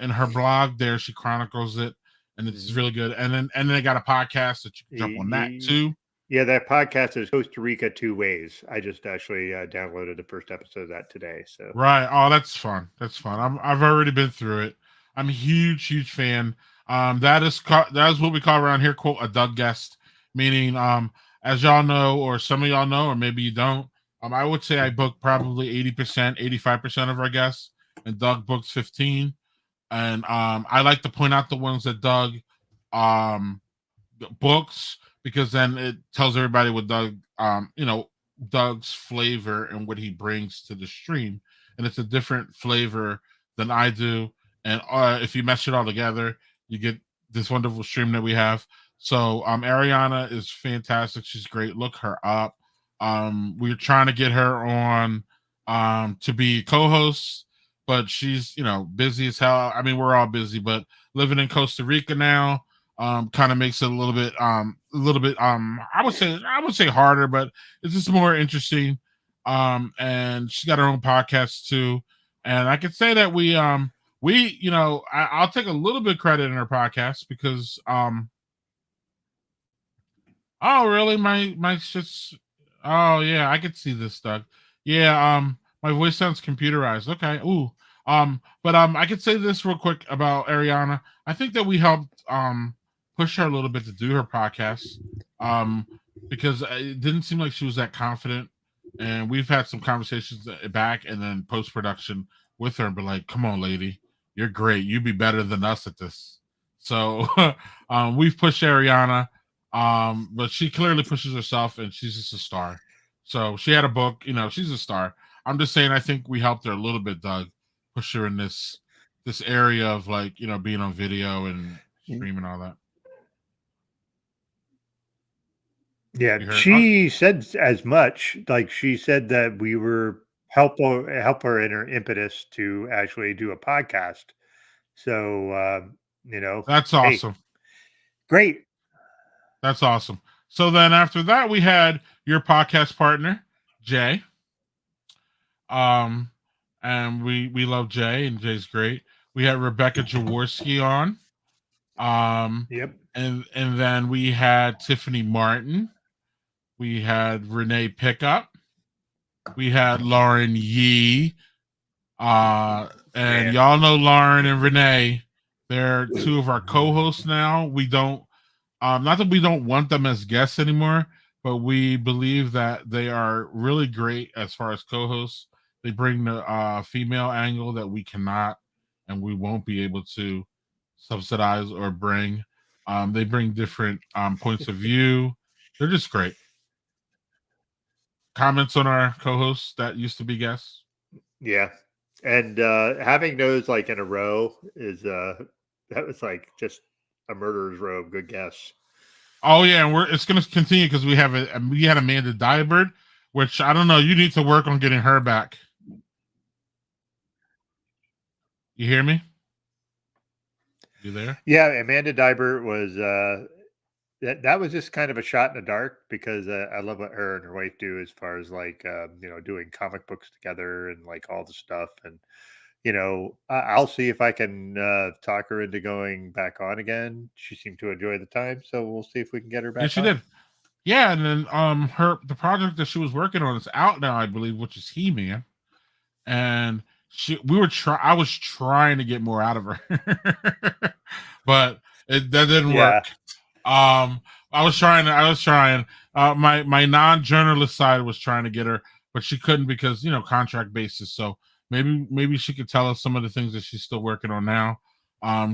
Speaker 3: In her blog there, she chronicles it, and it's really good. And then they got a podcast that you can jump on that too.
Speaker 4: Yeah, that podcast is Costa Rica 2 Ways. I just actually downloaded the first episode of that today. So
Speaker 3: right. Oh, that's fun. That's fun. I've already been through it. I'm a huge fan. That is what we call around here, quote, a Doug guest, meaning as y'all know, or some of y'all know, or maybe you don't. I would say I book probably 80%, 85% of our guests, and Doug books 15. And I like to point out the ones that Doug books, because then it tells everybody what Doug, Doug's flavor and what he brings to the stream, and it's a different flavor than I do. And if you mesh it all together, you get this wonderful stream that we have. So Ariana is fantastic. She's great. Look her up. We're trying to get her on to be co-host, but she's busy as hell. I mean, we're all busy, but living in Costa Rica now kind of makes it a little bit I would say harder, but it's just more interesting. And she's got her own podcast too, and I could say that I'll take a little bit of credit in her podcast because oh really, my shit's, oh yeah, I could see this, Doug. Yeah, my voice sounds computerized. Okay. Ooh. But I could say this real quick about Ariana. I think that we helped push her a little bit to do her podcast. Because it didn't seem like she was that confident. And we've had some conversations back and then post-production with her, but like, come on, lady, you're great. You'd be better than us at this. So we've pushed Ariana. But she clearly pushes herself, and she's just a star. So she had a book, she's a star. I'm just saying, I think we helped her a little bit, Doug, push her in this area of like, being on video and streaming and all that.
Speaker 4: Yeah, she said as much. Like she said that we were help her in her impetus to actually do a podcast. So
Speaker 3: that's awesome.
Speaker 4: Hey, great.
Speaker 3: That's awesome. So then after that, we had your podcast partner, Jay. And we love Jay, and Jay's great. We had Rebecca Jaworski on.
Speaker 4: Yep.
Speaker 3: And then we had Tiffany Martin. We had Renee Pickup. We had Lauren Yee. And y'all know Lauren and Renee. They're 2 of our co-hosts now. We don't, not that we don't want them as guests anymore, but we believe that they are really great as far as co-hosts. They bring the female angle that we cannot and we won't be able to subsidize or bring. They bring different points of view. They're just great. Comments on our co-hosts that used to be guests?
Speaker 4: Yeah. And having those like in a row is that was like just a murderer's row of good guests.
Speaker 3: Oh yeah, and it's going to continue because we had Amanda Dybert, which I don't know. You need to work on getting her back. You hear me? You there?
Speaker 4: Yeah, Amanda Dybert was that was just kind of a shot in the dark because I love what her and her wife do as far as like doing comic books together and like all the stuff. And I'll see if I can talk her into going back on again. She seemed to enjoy the time, so we'll see if we can get her back.
Speaker 3: Yeah, she did. Yeah, and then the project that she was working on is out now, I believe, which is He-Man. And I was trying to get more out of her, but that didn't work. I was trying. My non-journalist side was trying to get her, but she couldn't because contract basis. So maybe she could tell us some of the things that she's still working on now.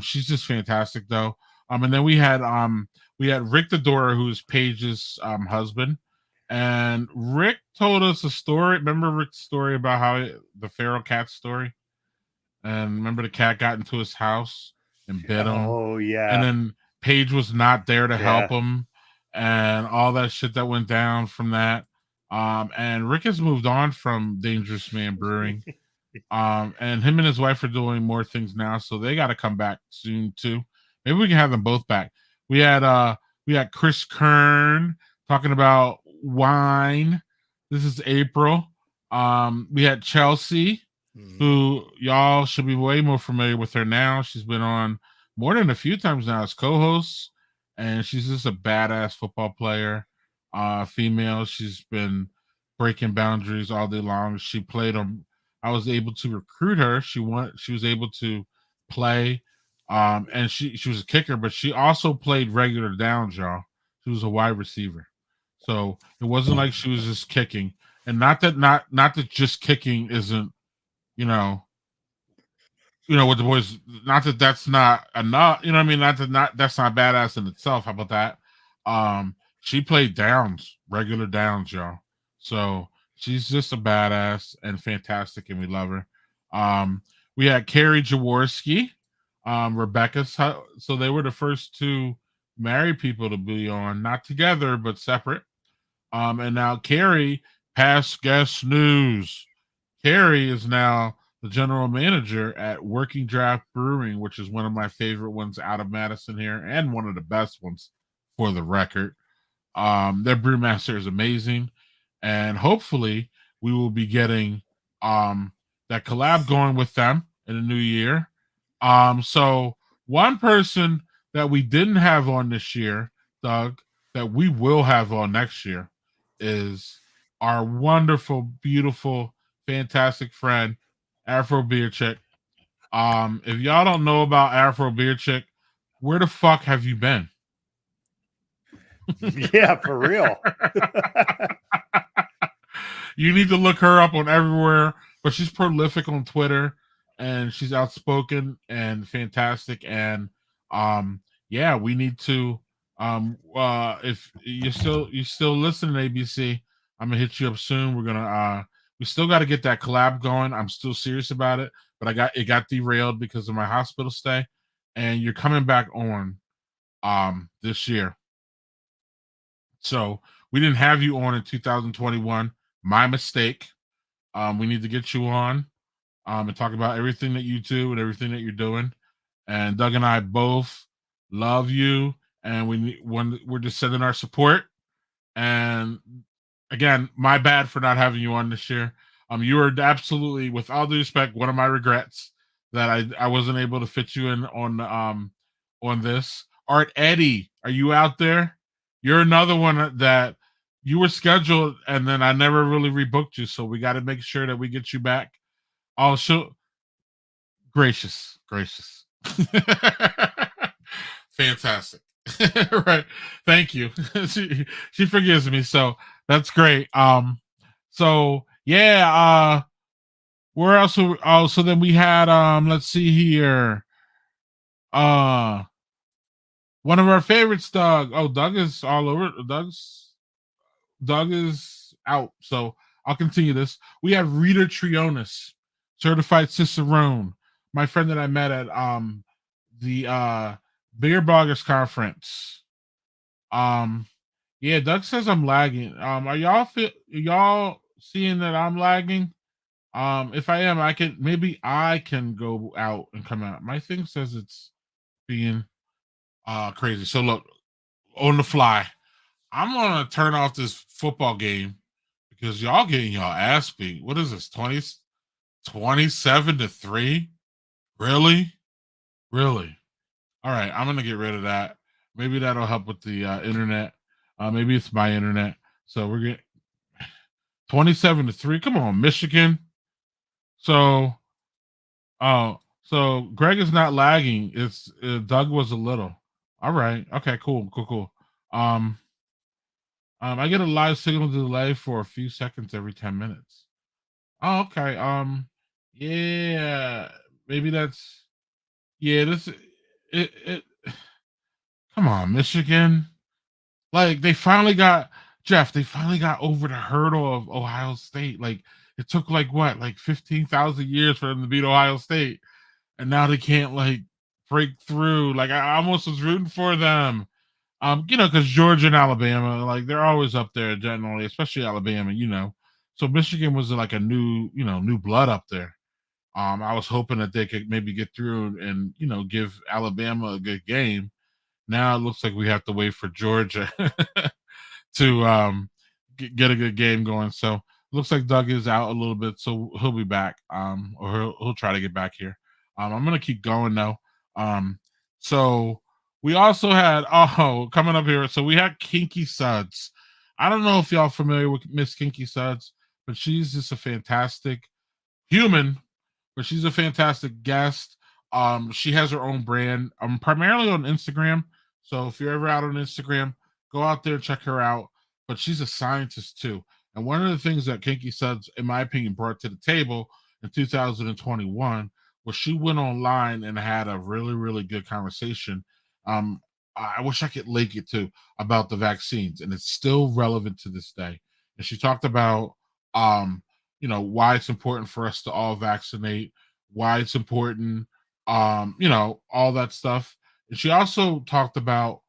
Speaker 3: She's just fantastic though. And then we had Rick Dodora, who's Paige's husband. And Rick told us a story. Remember Rick's story about how the feral cat story? And remember the cat got into his house and bit him?
Speaker 4: Oh, yeah.
Speaker 3: And then Paige was not there to help him and all that shit that went down from that. And Rick has moved on from Dangerous Man Brewing. And him and his wife are doing more things now, so they got to come back soon too. Maybe we can have them both back. We had Chris Kern talking about wine. This is April. We had Chelsea, who y'all should be way more familiar with her now. She's been on more than a few times now as co-host, and she's just a badass football player. Female. She's been breaking boundaries all day long. She played them. I was able to recruit her. She was able to play. And she was a kicker, but she also played regular downs, y'all. She was a wide receiver. So it wasn't like she was just kicking. And not that just kicking isn't, what the boys, not that that's not enough, you know what I mean? That's not badass in itself. How about that? She played downs, regular downs, y'all. So she's just a badass and fantastic, and we love her. We had Carrie Jaworski, Rebecca's, so they were the first two married people to be on, not together, but separate. And now Carrie, past guest news. Carrie is now the general manager at Working Draft Brewing, which is one of my favorite ones out of Madison here, and one of the best ones for the record. Their brewmaster is amazing, and hopefully we will be getting that collab going with them in the new year. So one person that we didn't have on this year, Doug, that we will have on next year is our wonderful, beautiful, fantastic friend, Afro Beer Chick. If y'all don't know about Afro Beer Chick, where the fuck have you been?
Speaker 4: Yeah, for real.
Speaker 3: You need to look her up on everywhere, but she's prolific on Twitter and she's outspoken and fantastic. And we need to if you still listening to ABC, I'm gonna hit you up soon. We're gonna we still got to get that collab going. I'm still serious about it, but it got derailed because of my hospital stay, and you're coming back on this year. So we didn't have you on in 2021. My mistake. We need to get you on and talk about everything that you do and everything that you're doing. And Doug and I both love you, and we're just sending our support. And again, my bad for not having you on this year. You were absolutely, with all due respect, one of my regrets that I wasn't able to fit you in on this. Art Eddie, are you out there? You're another one that you were scheduled, and then I never really rebooked you, so we got to make sure that we get you back. Also, gracious. Fantastic. Right. Thank you. She forgives me, so that's great. So yeah, where else? So then we had let's see here. One of our favorites, Doug. Oh, Doug is all over. Doug is out. So I'll continue this. We have Rita Trionis, certified Cicerone, my friend that I met at the Beer Bloggers Conference. Yeah, Doug says I'm lagging. Are y'all seeing that I'm lagging? If I am, I can go out and come out. My thing says it's being crazy. So look, on the fly. I'm gonna turn off this football game because y'all getting y'all ass beat. What is this? 27-3? Really? Really? All right, I'm gonna get rid of that. Maybe that'll help with the internet. Maybe it's my internet. So we're getting 27-3. Come on, Michigan. So so Greg is not lagging. It's Doug was a little. All right. Okay, cool. I get a live signal delay for a few seconds every 10 minutes. Oh, okay. Yeah, maybe that's this it come on, Michigan. Like they finally got over the hurdle of Ohio State. Like it took like what, like 15,000 years for them to beat Ohio State, and now they can't like break through. Like I almost was rooting for them. Because Georgia and Alabama, like they're always up there generally, especially Alabama, So Michigan was like a new blood up there. I was hoping that they could maybe get through and give Alabama a good game. Now it looks like we have to wait for Georgia to get a good game going. So looks like Doug is out a little bit, so he'll be back. Or he'll try to get back here. I'm gonna keep going though. So we also had coming up here. So we had Kinky Suds. I don't know if y'all familiar with Miss Kinky Suds, but she's just a fantastic human. But she's a fantastic guest. She has her own brand. Primarily on Instagram. So if you're ever out on Instagram, go out there, check her out. But she's a scientist too. And one of the things that Kinky Suds, in my opinion, brought to the table in 2021 was she went online and had a really, really good conversation. I wish I could link it to about the vaccines, and it's still relevant to this day. And she talked about why it's important for us to all vaccinate, why it's important, all that stuff. And she also talked about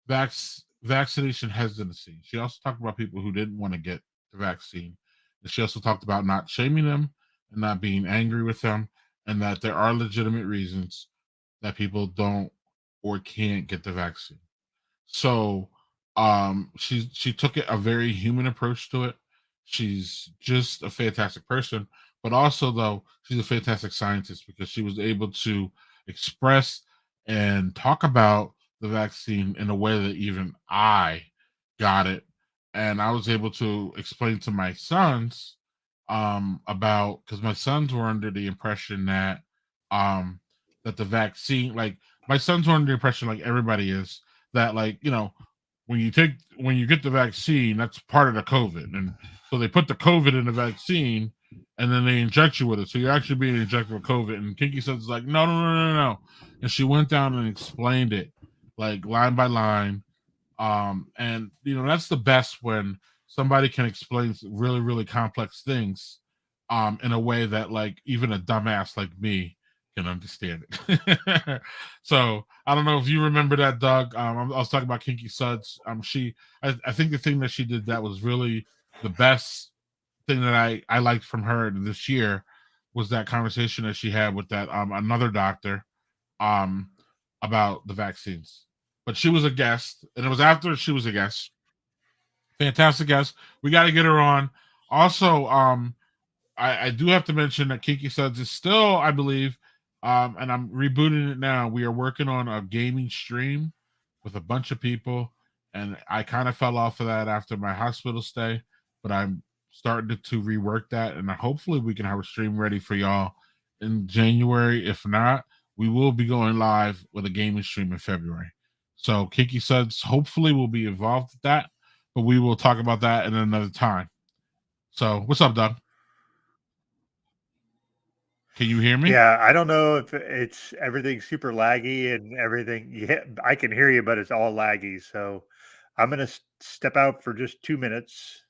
Speaker 3: vaccination hesitancy. She also talked about people who didn't want to get the vaccine. And she also talked about not shaming them and not being angry with them, and that there are legitimate reasons that people don't or can't get the vaccine. So she took a very human approach to it. She's just a fantastic person, but also though she's a fantastic scientist because she was able to express and talk about the vaccine in a way that even I got it, and I was able to explain to my sons about, because my sons were under the impression that that the vaccine, like my sons were under the impression, like everybody is, that when you get the vaccine, that's part of the COVID. And so they put the COVID in the vaccine and then they inject you with it. So you're actually being injected with COVID. And Kinky says like, no. And she went down and explained it like line by line. And that's the best when somebody can explain really, really complex things in a way that like even a dumbass like me can understand it. So I don't know if you remember that, Doug. I was talking about Kinky Suds. I think the thing that she did that was really the best thing that I liked from her this year was that conversation that she had with that another doctor about the vaccines. But she was a guest, and it was after she was a guest. Fantastic guest. We got to get her on. Also, I do have to mention that Kinky Suds is still, I believe, and I'm rebooting it now. We are working on a gaming stream with a bunch of people, and I kind of fell off of that after my hospital stay, but I'm starting to rework that, and hopefully we can have a stream ready for y'all in January. If not, we will be going live with a gaming stream in February. So Kinky Suds hopefully will be involved with that, but we will talk about that in another time. So what's up, Doug? Can you hear me?
Speaker 4: Yeah, I don't know if it's everything super laggy and everything. Yeah, I can hear you, but it's all laggy. So I'm going to step out for just 2 minutes.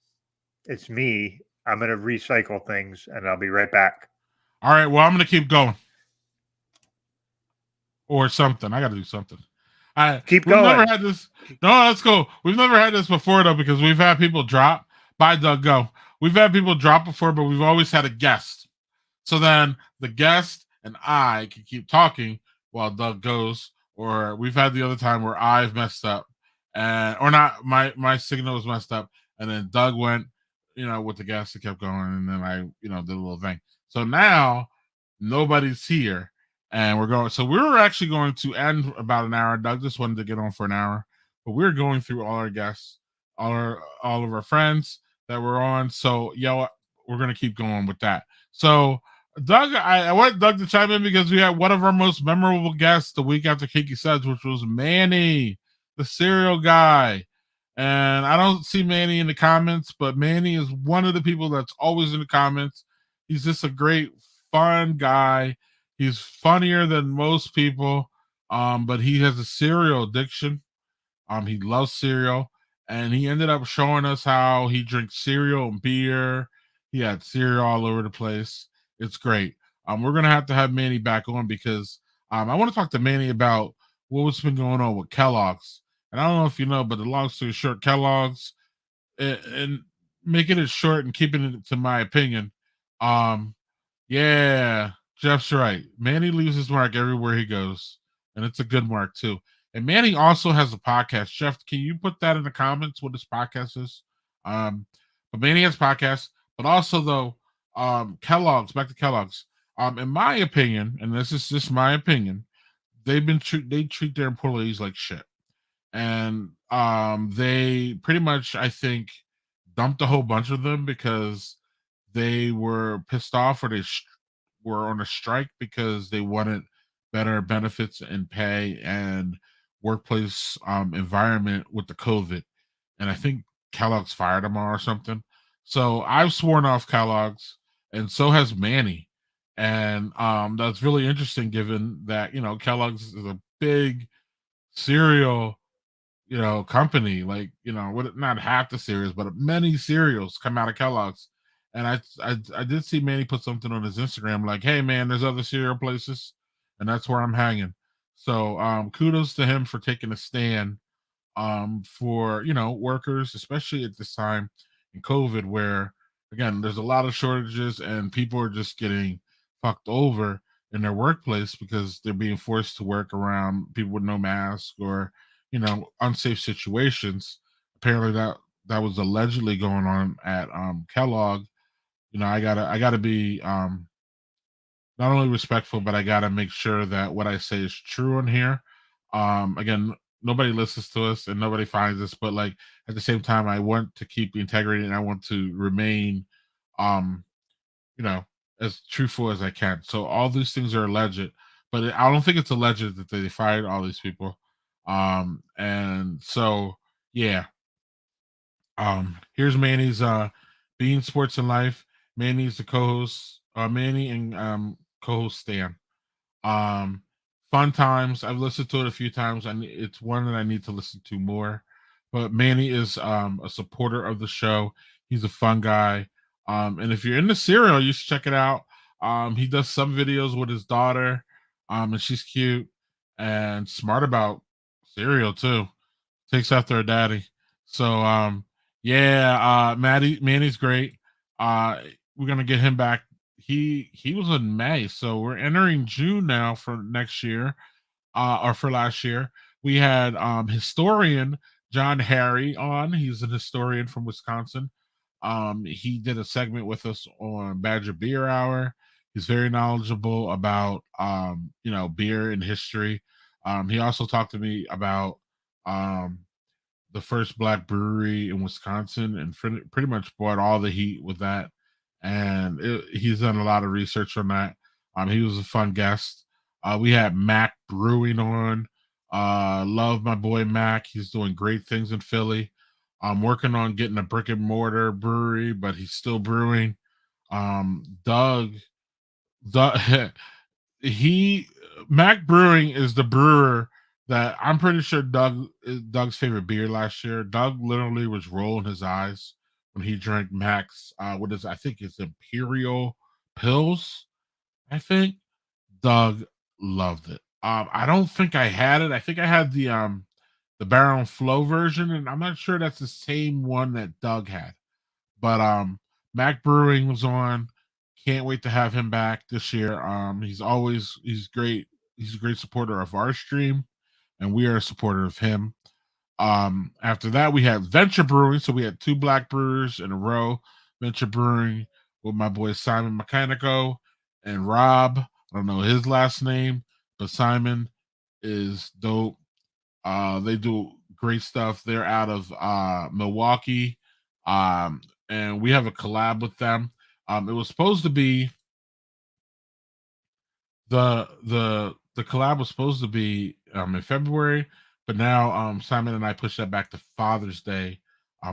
Speaker 4: It's me. I'm going to recycle things and I'll be right back.
Speaker 3: All right. Well, I'm going to keep going. Or something. I got to do something.
Speaker 4: Keep going.
Speaker 3: We've never had this. No, let's go. We've never had this before, though, because we've had people drop. Bye, Doug. Go. We've had people drop before, but we've always had a guest. So then the guest and I can keep talking while Doug goes. Or we've had the other time where I've messed up and or not. My signal was messed up, and then Doug went, with the gas that kept going, and then I, did a little thing. So now nobody's here, and we're going. So we were actually going to end about an hour. Doug just wanted to get on for an hour, but we're going through all our guests, all of our friends that were on. So we're gonna keep going with that. So Doug, I want Doug to chime in because we had one of our most memorable guests the week after Kinky Suds, which was Manny, the cereal guy. And I don't see Manny in the comments, but Manny is one of the people that's always in the comments. He's just a great, fun guy. He's funnier than most people, but he has a cereal addiction. He loves cereal, and he ended up showing us how he drinks cereal and beer. He had cereal all over the place. It's great. We're gonna have to have Manny back on because I want to talk to Manny about what's been going on with Kellogg's. And I don't know if you know, but the long story short, Kellogg's, and making it short and keeping it to my opinion. Yeah, Jeff's right. Manny leaves his mark everywhere he goes, and it's a good mark too. And Manny also has a podcast. Jeff, can you put that in the comments what his podcast is? But Manny has podcasts, but also though, Kellogg's, back to Kellogg's. In my opinion, and this is just my opinion, they treat their employees like shit. And they pretty much, I think, dumped a whole bunch of them because they were pissed off or they were on a strike because they wanted better benefits and pay and workplace environment with the COVID. And I think Kellogg's fired them or something. So I've sworn off Kellogg's, and so has Manny. And that's really interesting given that, Kellogg's is a big cereal company, like, not half the cereals, but many cereals come out of Kellogg's. And I did see Manny put something on his Instagram like, hey man, there's other cereal places, and that's where I'm hanging. So kudos to him for taking a stand for workers, especially at this time in COVID, where again there's a lot of shortages and people are just getting fucked over in their workplace because they're being forced to work around people with no mask or unsafe situations. Apparently that was allegedly going on at Kellogg. I gotta be not only respectful, but I gotta make sure that what I say is true in here. Again, nobody listens to us and nobody finds us, but like at the same time, I want to keep the integrity and I want to remain you know as truthful as I can. So all these things are alleged, but I don't think it's alleged that they fired all these people. And so yeah. Here's Manny's Being Sports and Life. Manny's the co-host, Manny and co-host Stan. Um, Fun times. I've listened to it a few times, and it's one that I need to listen to more. But Manny is a supporter of the show. He's a fun guy. And if you're into cereal, you should check it out. He does some videos with his daughter, and she's cute and smart about cereal too. Takes after her daddy. So yeah, Manny's great. We're gonna get him back. He was in May, so we're entering June now for next year, or for last year. We had historian John Harry on. He's an historian from Wisconsin. He did a segment with us on Badger Beer Hour. He's very knowledgeable about beer and history. He also talked to me about the first black brewery in Wisconsin and pretty much brought all the heat with that. And he's done a lot of research on that. He was a fun guest. We had Mac Brewing on. Love my boy Mac. He's doing great things in Philly. I'm working on getting a brick and mortar brewery, but he's still brewing. Doug, Mac Brewing is the brewer that I'm pretty sure Doug's favorite beer last year. Doug literally was rolling his eyes when he drank Mac's I think it's Imperial Pills. I think Doug loved it. I don't think I had it. I think I had the Barrel and Flow version, and I'm not sure that's the same one that Doug had. But Mac Brewing was on. Can't wait to have him back this year. He's great. He's a great supporter of our stream, and we are a supporter of him. After that, we had Venture Brewing. So we had 2 black brewers in a row. Venture Brewing with my boy Simon Mechanico and Rob. I don't know his last name, but Simon is dope. They do great stuff. They're out of Milwaukee. And we have a collab with them. It was supposed to be the collab was supposed to be in February, but now Simon and I pushed that back to Father's Day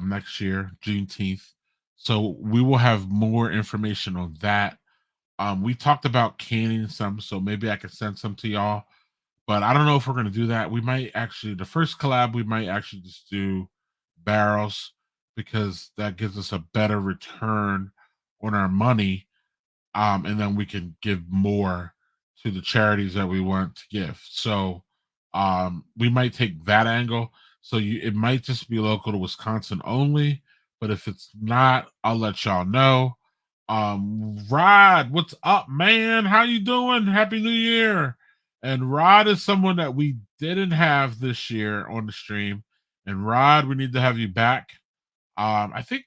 Speaker 3: next year, Juneteenth. So we will have more information on that. We talked about canning some, so maybe I could send some to y'all, but I don't know if we're going to do that. We might actually, the first collab, we might actually just do barrels because that gives us a better return on our money. And then we can give more to the charities that we want to give. So we might take that angle. So it might just be local to Wisconsin only, but if it's not, I'll let y'all know. Rod, what's up, man? How you doing? Happy New Year. And Rod is someone that we didn't have this year on the stream. And Rod, we need to have you back. I think,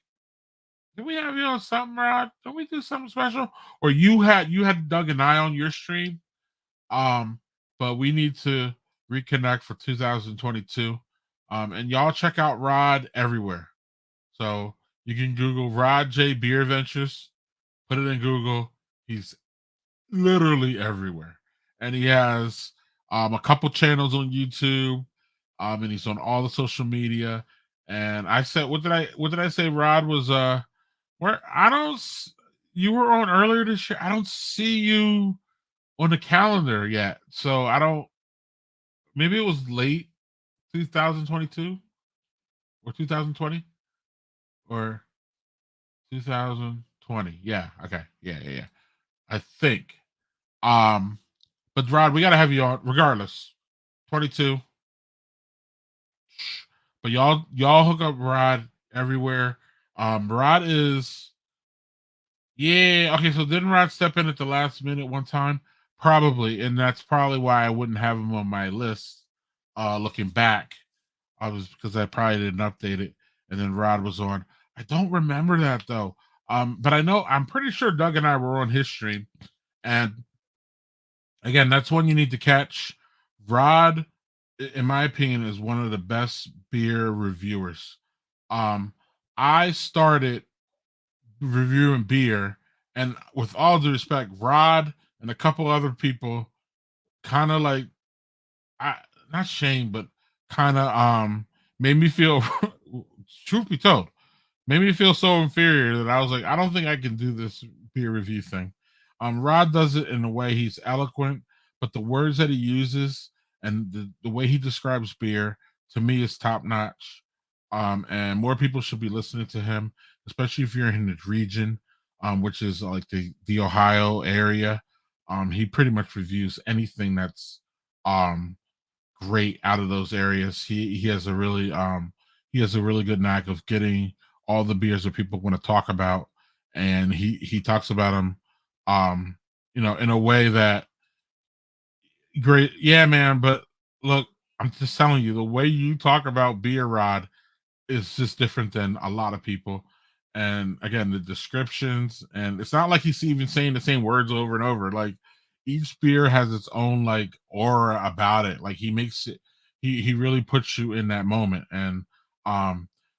Speaker 3: did we have you on something, Rod? Don't we do something special? Or you had Doug and I on your stream. But we need to reconnect for 2022. And y'all check out Rod everywhere. So you can Google Rod J Beer Ventures, put it in Google. He's literally everywhere. And he has a couple channels on YouTube. And he's on all the social media. And I said, what did I say? Rod was where you were on earlier this year. I don't see you on the calendar yet. So I don't, maybe it was late 2022 or 2020 or 2020. Yeah. Okay. Yeah. I think. But Rod, we gotta have you on regardless. 22. But y'all hook up Rod everywhere. Rod is, yeah, okay. So didn't Rod step in at the last minute one time? Probably, and that's probably why I wouldn't have him on my list. Looking back, I was because I probably didn't update it, and then Rod was on. I don't remember that though. But I'm pretty sure Doug and I were on his stream, and again, that's one you need to catch. Rod, in my opinion, is one of the best beer reviewers. I started reviewing beer, and with all due respect, Rod and a couple other people kind of like, not shame, but kind of made me feel truth be told, made me feel so inferior that I was like, I don't think I can do this beer review thing. Rod does it in a way he's eloquent, but the words that he uses and the way he describes beer to me is top notch. And more people should be listening to him, especially if you're in his region, which is like the Ohio area. He pretty much reviews anything that's great out of those areas. He has a really good knack of getting all the beers that people want to talk about, and he talks about them in a way that great. Yeah, man, but look, I'm just telling you, the way you talk about beer, Rod, is just different than a lot of people. And again, the descriptions, and it's not like he's even saying the same words over and over. Like each beer has its own like aura about it. Like he makes it, he really puts you in that moment. And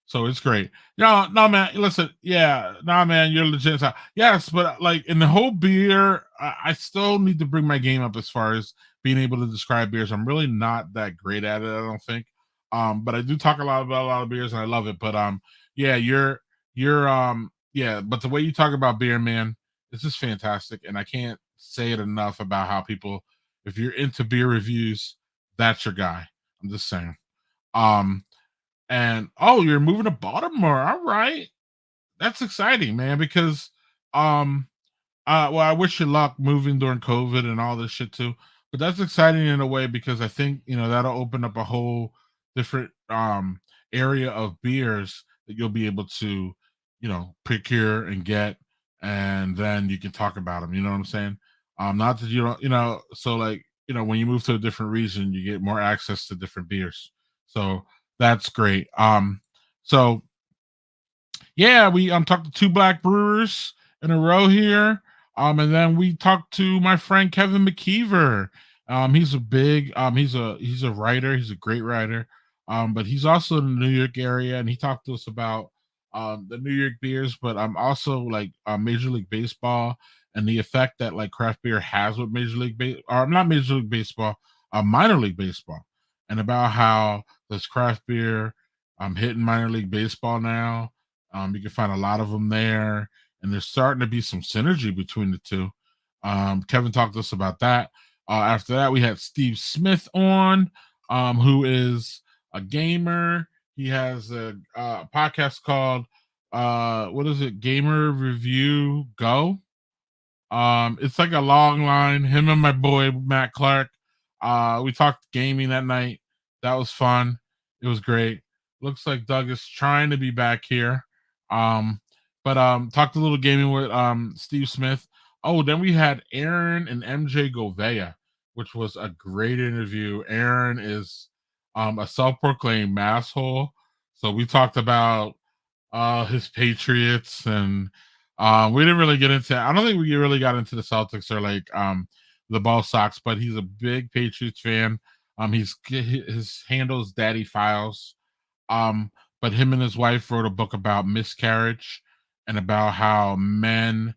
Speaker 3: so it's great. No, man, listen, yeah, no, man, you're legit. Yes, but like in the whole beer, I still need to bring my game up as far as being able to describe beers. I'm really not that great at it, I don't think. But I do talk a lot about a lot of beers and I love it. But yeah, yeah, but the way you talk about beer, man, it's just fantastic. And I can't say it enough about how people, if you're into beer reviews, that's your guy. I'm just saying. And you're moving to Baltimore. All right. That's exciting, man, because well, I wish you luck moving during COVID and all this shit too. But that's exciting in a way because I think that'll open up a whole different area of beers that you'll be able to procure and get, and then you can talk about them. You know what I'm saying? Not that you don't, so like when you move to a different region, you get more access to different beers. So that's great. So yeah, we talked to 2 black brewers in a row here. And then we talked to my friend Kevin Mckeever. He's a big he's a writer, he's a great writer. But he's also in the New York area, and he talked to us about the New York beers, but also like Major League Baseball and the effect that like craft beer has with not Major League Baseball, minor league baseball, and about how this craft beer hitting minor league baseball now. You can find a lot of them there, and there's starting to be some synergy between the two. Kevin talked to us about that. After that, we had Steve Smith on, who is a gamer. He has a podcast called what is it? Gamer Review Go. It's like a long line. Him and my boy Matt Clark. We talked gaming that night. That was fun. It was great. Looks like Doug is trying to be back here. But talked a little gaming with Steve Smith. Oh, then we had Aaron and MJ Govea, which was a great interview. Aaron is a self-proclaimed masshole. So we talked about his Patriots, and we didn't really get into, I don't think we really got into the Celtics or like the Ball Sox, but he's a big Patriots fan. His handle is Daddy Files. But him and his wife wrote a book about miscarriage and about how men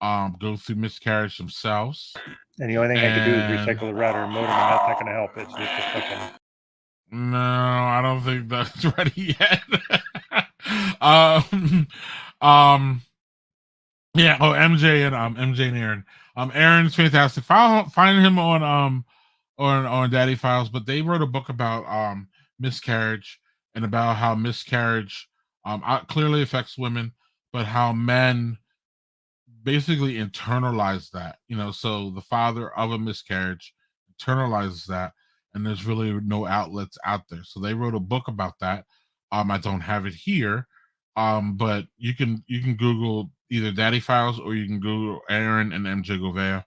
Speaker 3: go through miscarriage themselves.
Speaker 4: And the only thing I could do is recycle the router and modem, and that's not going to help. It's just a fucking...
Speaker 3: No, I don't think that's ready yet. Yeah. Oh, MJ and Aaron. Aaron's fantastic. Find him on Daddy Files. But they wrote a book about miscarriage and about how miscarriage clearly affects women, but how men basically internalize that. So the father of a miscarriage internalizes that, and there's really no outlets out there. So they wrote a book about that. I don't have it here, but you can Google either Daddy Files or you can Google Aaron and MJ Govea,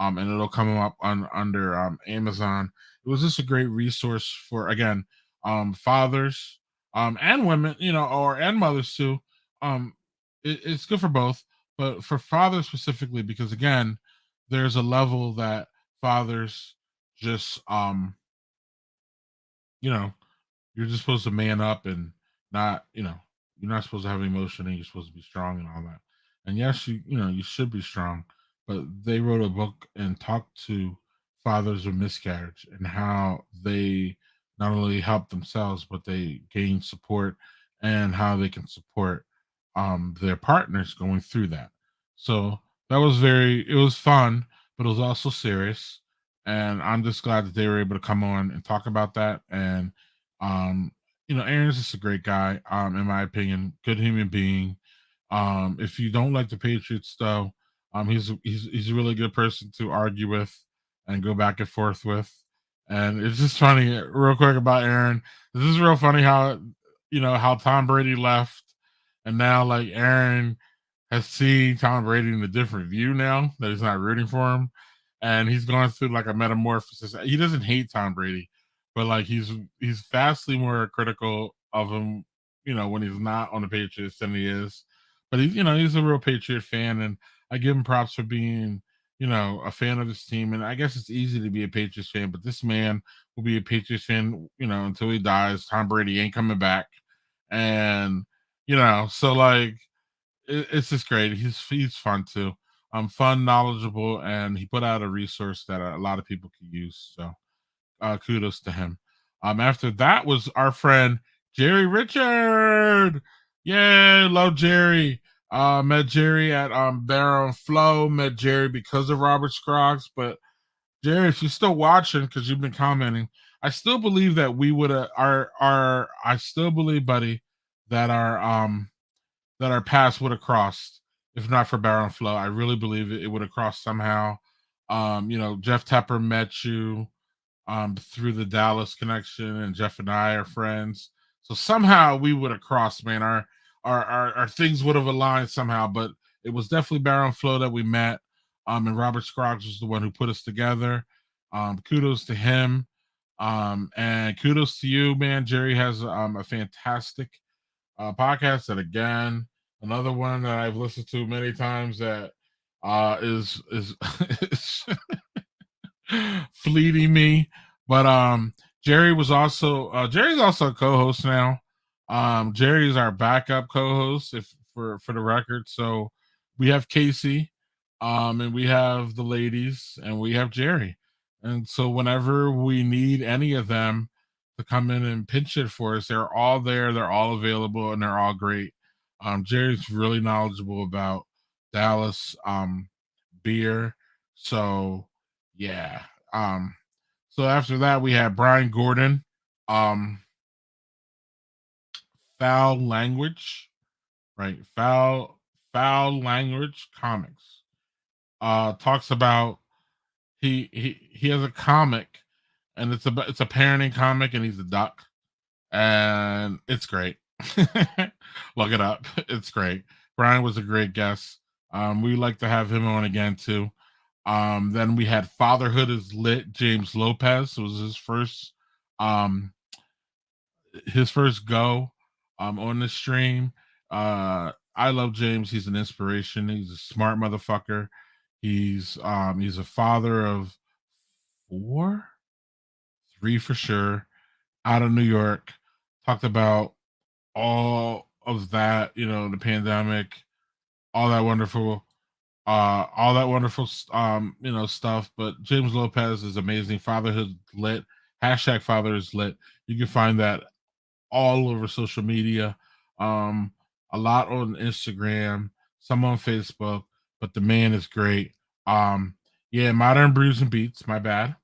Speaker 3: and it'll come up under Amazon. It was just a great resource for, again, fathers and women, and mothers too. It's good for both, but for fathers specifically, because again, there's a level that fathers just you're just supposed to man up and not, you're not supposed to have emotion, and you're supposed to be strong and all that. And yes, you should be strong, but they wrote a book and talked to fathers of miscarriage and how they not only help themselves, but they gain support, and how they can support their partners going through that. So that was it was fun, but it was also serious. And I'm just glad that they were able to come on and talk about that. And Aaron's just a great guy, in my opinion, good human being. If you don't like the Patriots, though, he's a really good person to argue with and go back and forth with. And it's just funny, real quick about Aaron. This is real funny how Tom Brady left, and now like Aaron has seen Tom Brady in a different view now that he's not rooting for him, and he's going through like a metamorphosis. He doesn't hate Tom Brady, but like he's vastly more critical of him, when he's not on the Patriots than he is. But he's a real Patriot fan, and I give him props for being, a fan of this team. And I guess it's easy to be a Patriots fan, but this man will be a Patriots fan, until he dies. Tom Brady ain't coming back, and so like it's just great. He's fun too. Fun, knowledgeable, and he put out a resource that a lot of people could use. So kudos to him. After that was our friend Jerry Richard. Yay, love Jerry. Met Jerry at Barrel Flow. Met Jerry because of Robert Scroggs. But Jerry, if you're still watching, because you've been commenting, I still believe that we would I still believe, buddy, that our paths would have crossed if not for Barrel Flow. I really believe it would have crossed somehow. Jeff Tepper met you through the Dallas connection, and Jeff and I are friends. So somehow we would have crossed, man. Our things would have aligned somehow, but it was definitely Barrel Flow that we met. And Robert Scroggs was the one who put us together. Kudos to him. And kudos to you, man. Jerry has a fantastic podcast that, again, another one that I've listened to many times that is is fleeting me. But Jerry's also a co-host now. Jerry's our backup co-host, if for the record. So we have Casey, and we have the ladies, and we have Jerry. And so whenever we need any of them to come in and pinch it for us, they're all there, they're all available, and they're all great. Jerry's really knowledgeable about Dallas beer. So yeah. So after that we had Brian Gordon, um foul language, right? Foul language comics. Talks about he has a comic, and it's a parenting comic, and he's a duck, and it's great. Look it up. It's great. Brian was a great guest. We like to have him on again too. Then we had Fatherhood is Lit. James Lopez. It was his first go on the stream. I love James. He's an inspiration. He's a smart motherfucker. He's a father of 3 for sure, out of New York. Talked about all of that, the pandemic, all that wonderful stuff. But James Lopez is amazing. Fatherhood lit. #father is lit. You can find that all over social media, a lot on Instagram, some on Facebook, but the man is great. Yeah, Modern Brews and Beats, my bad.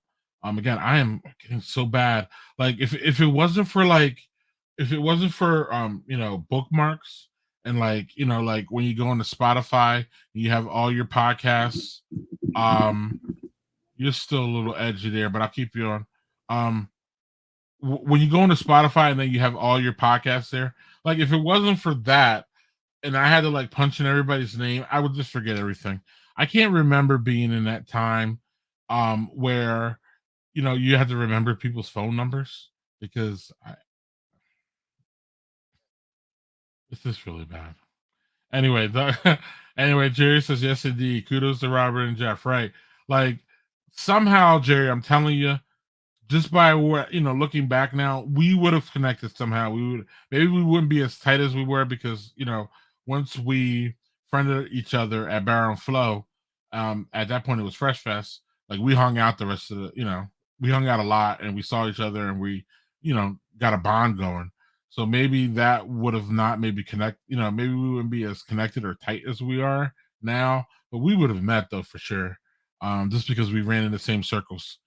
Speaker 3: Again, I am getting so bad. Like if it wasn't for bookmarks, and like when you go into Spotify, you have all your podcasts. You're still a little edgy there, but I'll keep you on. When you go into Spotify and then you have all your podcasts there, like if it wasn't for that, and I had to like punch in everybody's name, I would just forget everything. I can't remember being in that time where you had to remember people's phone numbers, because this is really bad. Anyway, Jerry says yes indeed. Kudos to Robert and Jeff. Right, like somehow, Jerry, I'm telling you, just by looking back now, we would have connected somehow. Maybe we wouldn't be as tight as we were, because once we friended each other at Barrel and Flow, at that point it was Fresh Fest. Like we hung out the rest of we hung out a lot, and we saw each other, and we got a bond going. So maybe that would have not connect. Maybe we wouldn't be as connected or tight as we are now, but we would have met though for sure. Just because we ran in the same circles.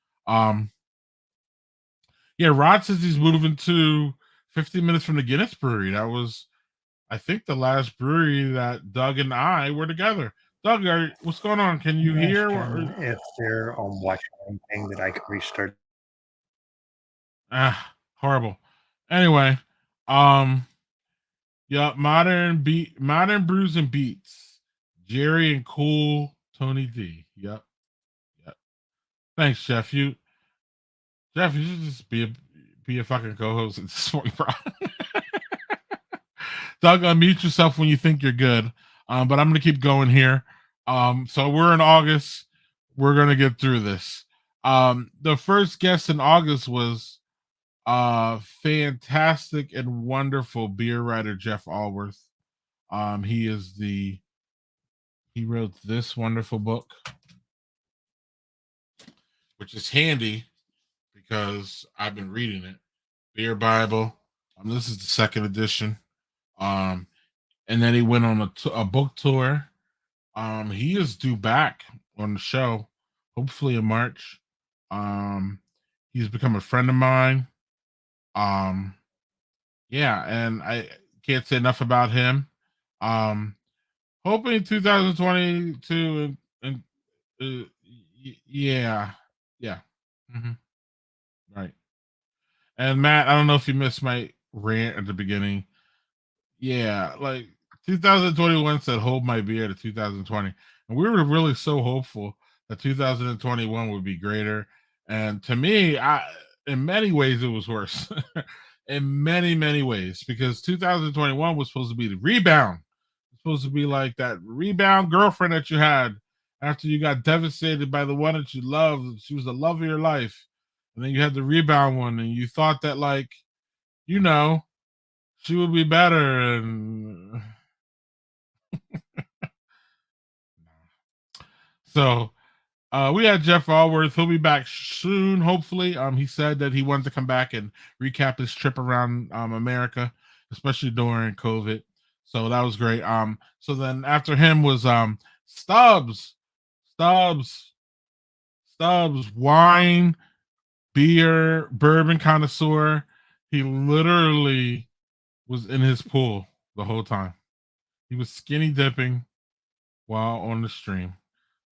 Speaker 3: Yeah, Rod says he's moving to 15 minutes from the Guinness Brewery. That was, I think, the last brewery that Doug and I were together. Doug, what's going on? Can you hear?
Speaker 4: If they're watching anything that I can restart.
Speaker 3: Horrible. Anyway, yeah, modern brews and beats. Jerry and cool Tony D. Yep. Thanks, Jeff. Jeff, you should just be a fucking co-host at this point, bro. Doug, unmute yourself when you think you're good. But I'm gonna keep going here. So we're in August. We're gonna get through this. The first guest in August was fantastic and wonderful beer writer Jeff Allworth. He wrote this wonderful book, which is handy because I've been reading it. Beer Bible. This is the second edition. And then he went on a book tour. He is due back on the show, hopefully in March. He's become a friend of mine. Yeah, and I can't say enough about him. Hoping 2022 and yeah. Mm-hmm. Right. And Matt, I don't know if you missed my rant at the beginning. Yeah, like 2021 said, hold my beer to 2020. And we were really so hopeful that 2021 would be greater. And to me, in many ways it was worse. In many ways, because 2021 was supposed to be the rebound. It's supposed to be like that rebound girlfriend that you had after you got devastated by the one that you loved. She was the love of your life. And then you had the rebound one, and you thought that, like, you know, she would be better. And so we had Jeff Allworth. He'll be back soon, hopefully. He said that he wanted to come back and recap his trip around America, especially during COVID. So that was great. So then after him was Stubbs, wine, beer, bourbon connoisseur. He literally was in his pool the whole time. He was skinny dipping while on the stream.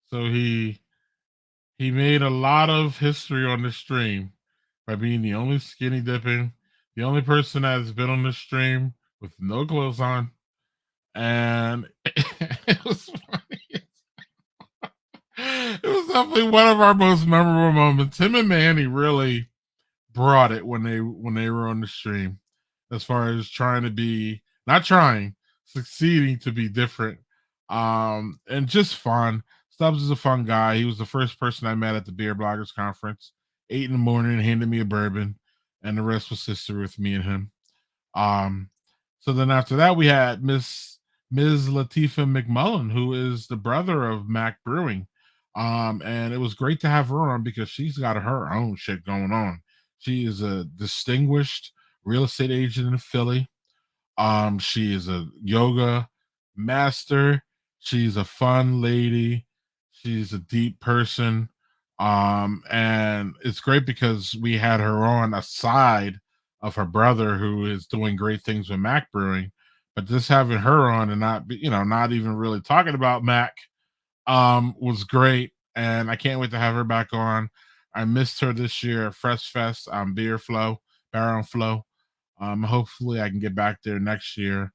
Speaker 3: So he made a lot of history on the stream by being the only skinny dipping, the only person that has been on the stream with no clothes on. And it was funny. It was definitely one of our most memorable moments. Him and Manny really brought it when they were on the stream, as far as succeeding to be different, and just fun. Stubbs is a fun guy. He was the first person I met at the Beer Bloggers Conference. 8 a.m, handed me a bourbon, and the rest was history with me and him. So then after that, we had Ms. Latifah McMullen, who is the brother of Mac Brewing. And it was great to have her on because she's got her own shit going on. She is a distinguished real estate agent in Philly. She is a yoga master. She's a fun lady. She's a deep person. And it's great because we had her on aside of her brother, who is doing great things with Mac Brewing. But just having her on and not even really talking about Mac was great. And I can't wait to have her back on. I missed her this year at Fresh Fest, Barrel Flow. Hopefully I can get back there next year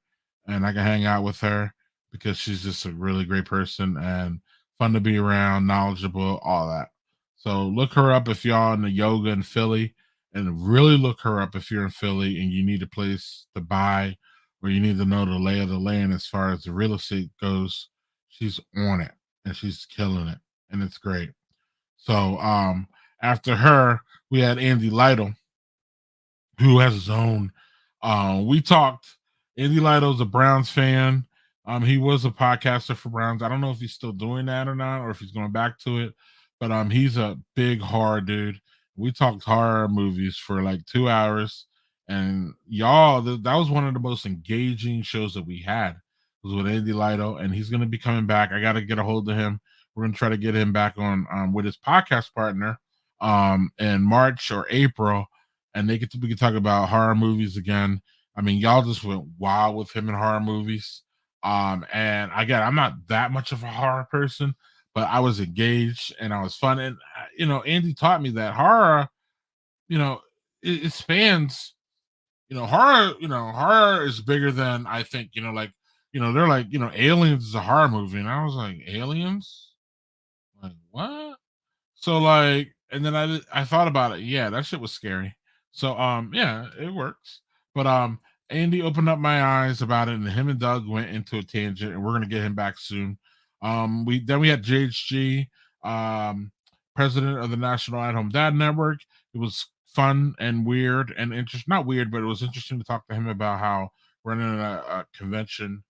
Speaker 3: and I can hang out with her because she's just a really great person and fun to be around, knowledgeable, all that. So look her up if y'all in the yoga in Philly, and really look her up if you're in Philly and you need a place to buy or you need to know the lay of the land as far as the real estate goes. She's on it and she's killing it, and it's great. So after her, we had Andy Lytle, who has his own. We talked. Andy Lytle's a Browns fan. He was a podcaster for Browns. I don't know if he's still doing that or not, or if he's going back to it. But he's a big horror dude. We talked horror movies for like 2 hours, and y'all, that was one of the most engaging shows that we had. It was with Andy Lytle, and he's going to be coming back. I got to get a hold of him. We're going to try to get him back on with his podcast partner in March or April, and we can talk about horror movies again. I mean, y'all just went wild with him in horror movies. And again, I'm not that much of a horror person, but I was engaged and I was fun. And Andy taught me that horror, it spans, horror is bigger than I think. They're like, Aliens is a horror movie, and I was like, Aliens, like what? So like, and then I thought about it. Yeah, that shit was scary. So yeah, it works. But Andy opened up my eyes about it, and him and Doug went into a tangent, and we're gonna get him back soon. We had JHG, president of the National At Home Dad Network. It was fun and weird and interesting. Not weird, but it was interesting to talk to him about how running a convention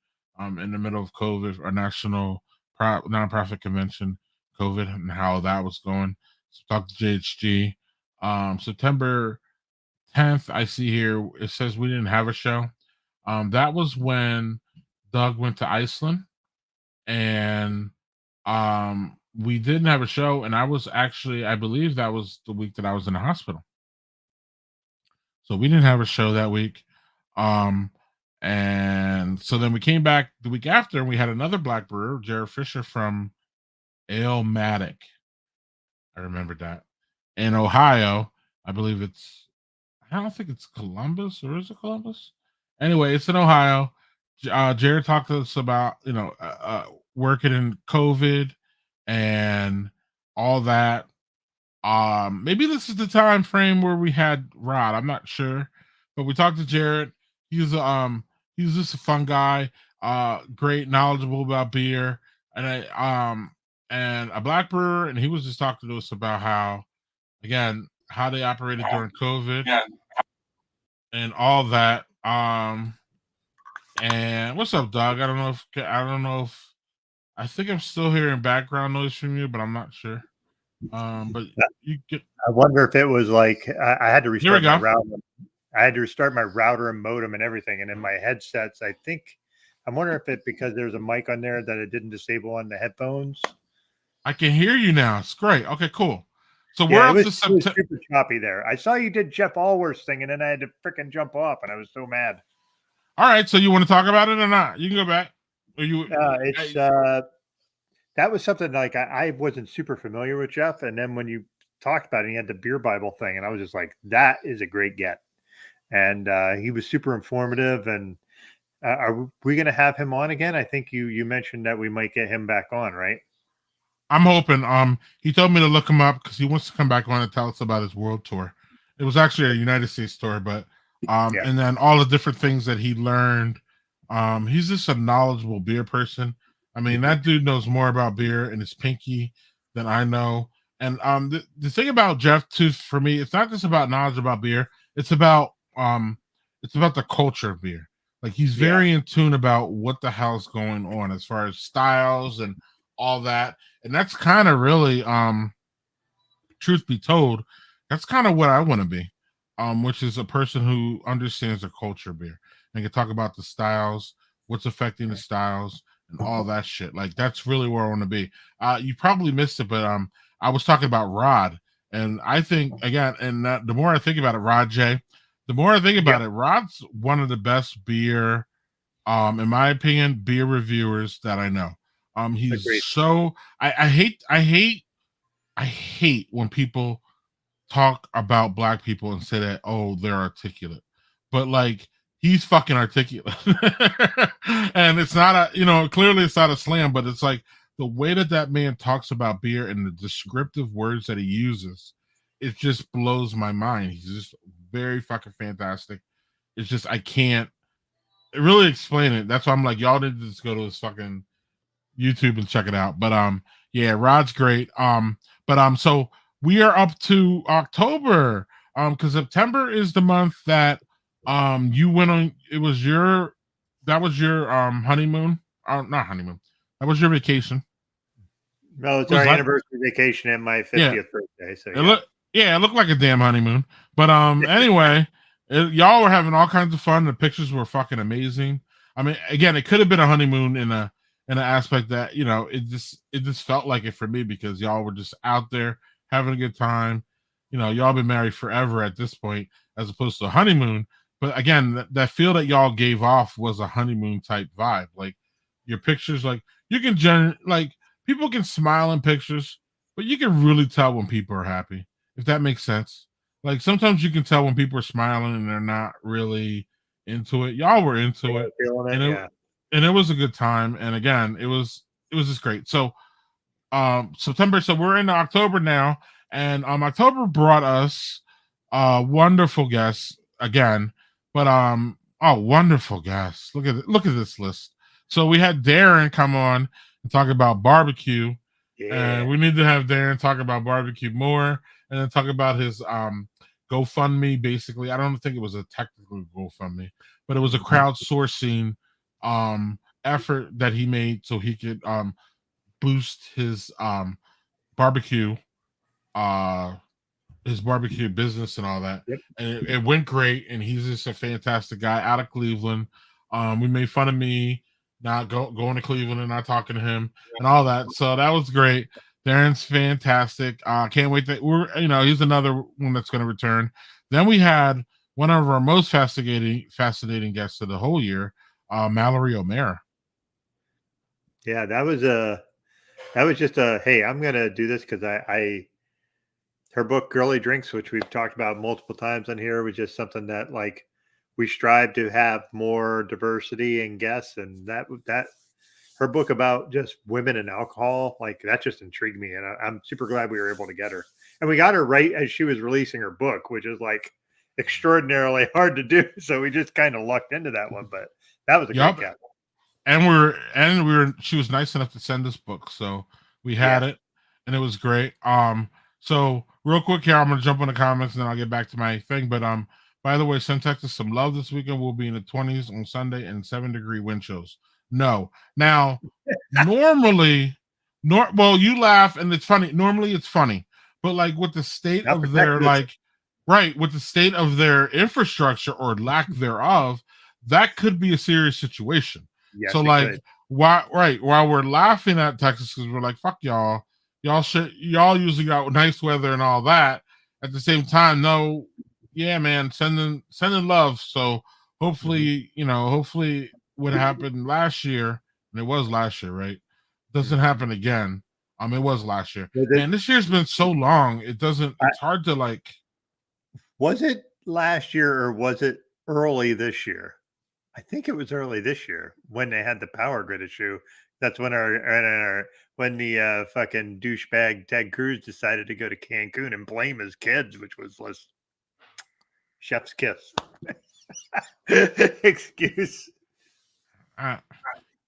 Speaker 3: in the middle of COVID, a national nonprofit convention, COVID, and how that was going. So talk to JHG. September 10th, I see here, it says we didn't have a show. That was when Doug went to Iceland, and we didn't have a show, and I believe that was the week that I was in the hospital. So we didn't have a show that week. And so then we came back the week after, and we had another black brewer, Jared Fisher from Alematic. I remember that. In Ohio, I believe I don't think it's Columbus, or is it Columbus? Anyway, it's in Ohio. Jared talked to us about, working in COVID and all that. Maybe this is the time frame where we had Rod. I'm not sure, but we talked to Jared. He's just a fun guy. Great, knowledgeable about beer, and a black brewer, and he was just talking to us about how they operated during COVID and all that. And what's up, Doug? I don't know if I think I'm still hearing background noise from you, but I'm not sure. But you get.
Speaker 4: I wonder if it was like I had to restart
Speaker 3: Here we
Speaker 4: my
Speaker 3: go.
Speaker 4: router. I had to restart my router and modem and everything, and in my headsets, I think I'm wondering if it because there's a mic on there that it didn't disable on the headphones.
Speaker 3: I can hear you now. It's great. Okay, cool. So
Speaker 4: Yeah,
Speaker 3: we're up to
Speaker 4: it was
Speaker 3: September.
Speaker 4: super choppy there. I saw you did Jeff Allworth's thing, and then I had to freaking jump off, and I was so mad.
Speaker 3: All right, so you want to talk about it or not? You can go back. Or you?
Speaker 4: That was something like I wasn't super familiar with Jeff, and then when you talked about it, he had the beer Bible thing, and I was just like, that is a great get. And he was super informative. And are we going to have him on again? I think you mentioned that we might get him back on, right?
Speaker 3: I'm hoping. He told me to look him up because he wants to come back on and tell us about his world tour. It was actually a United States tour, but and then all the different things that he learned. He's just a knowledgeable beer person. I mean, that dude knows more about beer and his pinky than I know. And the thing about Jeff too, for me, it's not just about knowledge about beer. It's about the culture of beer. Like he's very in tune about what the hell's going on as far as styles and all that. And that's kind of really, truth be told, that's kind of what I want to be, which is a person who understands the culture of beer and can talk about the styles, what's affecting the styles, and all that shit. Like that's really where I want to be. You probably missed it, but I was talking about Rod, and I think again, and the more I think about it, Rod J, the more I think about it, Rod's one of the best beer, in my opinion, beer reviewers that I know. He's
Speaker 4: Agreed.
Speaker 3: so I hate when people talk about black people and say that, oh, they're articulate, but like he's fucking articulate. And it's not clearly it's not a slam, but it's like the way that man talks about beer and the descriptive words that he uses, it just blows my mind. He's just very fucking fantastic. It's just I can't really explain it. That's why I'm like, y'all need to just go to his fucking YouTube and check it out. But yeah, Rod's great. So we are up to October. Because September is the month that you went on. That was your honeymoon. Not honeymoon. That was your vacation.
Speaker 4: No, it's our anniversary vacation and my 50th birthday. So
Speaker 3: it looked like a damn honeymoon. But anyway, y'all were having all kinds of fun. The pictures were fucking amazing. I mean, again, it could have been a honeymoon in an aspect that it just felt like it for me because y'all were just out there having a good time. Y'all been married forever at this point, as opposed to a honeymoon. But again, that feel that y'all gave off was a honeymoon type vibe. Like your pictures, like you can like people can smile in pictures, but you can really tell when people are happy, if that makes sense. Like sometimes you can tell when people are smiling and they're not really into it. Y'all were into it, and it was a good time. And again, it was just great. So September, so we're in October now, and October brought us wonderful guests again. But wonderful guests. Look at this list. So we had Darren come on and talk about barbecue. And we need to have Darren talk about barbecue more and then talk about his GoFundMe. Basically, I don't think it was a technical GoFundMe, but it was a crowdsourcing effort that he made so he could boost his barbecue business and all that. And it went great, and he's just a fantastic guy out of Cleveland. We made fun of me not going to Cleveland and not talking to him and all that, so that was great. Darren's fantastic. Can't wait that he's another one that's going to return. Then we had one of our most fascinating guests of the whole year, Mallory O'Mara.
Speaker 4: Yeah, that was just a hey, I'm gonna do this because her book Girly Drinks, which we've talked about multiple times on here, was just something that like we strive to have more diversity in guests, and that her book about just women and alcohol, like that just intrigued me, and I'm super glad we were able to get her. And we got her right as she was releasing her book, which is like extraordinarily hard to do. So we just kind of lucked into that one, but that was a great cat.
Speaker 3: And she was nice enough to send us books, so we had it, and it was great. So real quick here, I'm gonna jump on the comments and then I'll get back to my thing. But by the way, send Texas some love this weekend. We'll be in the 20s on Sunday and 7-degree wind chills. No, now normally, well, you laugh and it's funny. Normally it's funny, but like with the state of their with the state of their infrastructure or lack thereof, that could be a serious situation.
Speaker 4: Yes,
Speaker 3: so like while we're laughing at Texas because we're like, fuck y'all usually got nice weather and all that. At the same time, no, yeah, man, sending love. So hopefully, hopefully what happened last year, and it was last year, right? Doesn't happen again. It was last year. And this year's been so long, it's hard to like.
Speaker 4: Was it last year or was it early this year? I think it was early this year when they had the power grid issue. That's when when the fucking douchebag Ted Cruz decided to go to Cancun and blame his kids, which was chef's kiss. Excuse.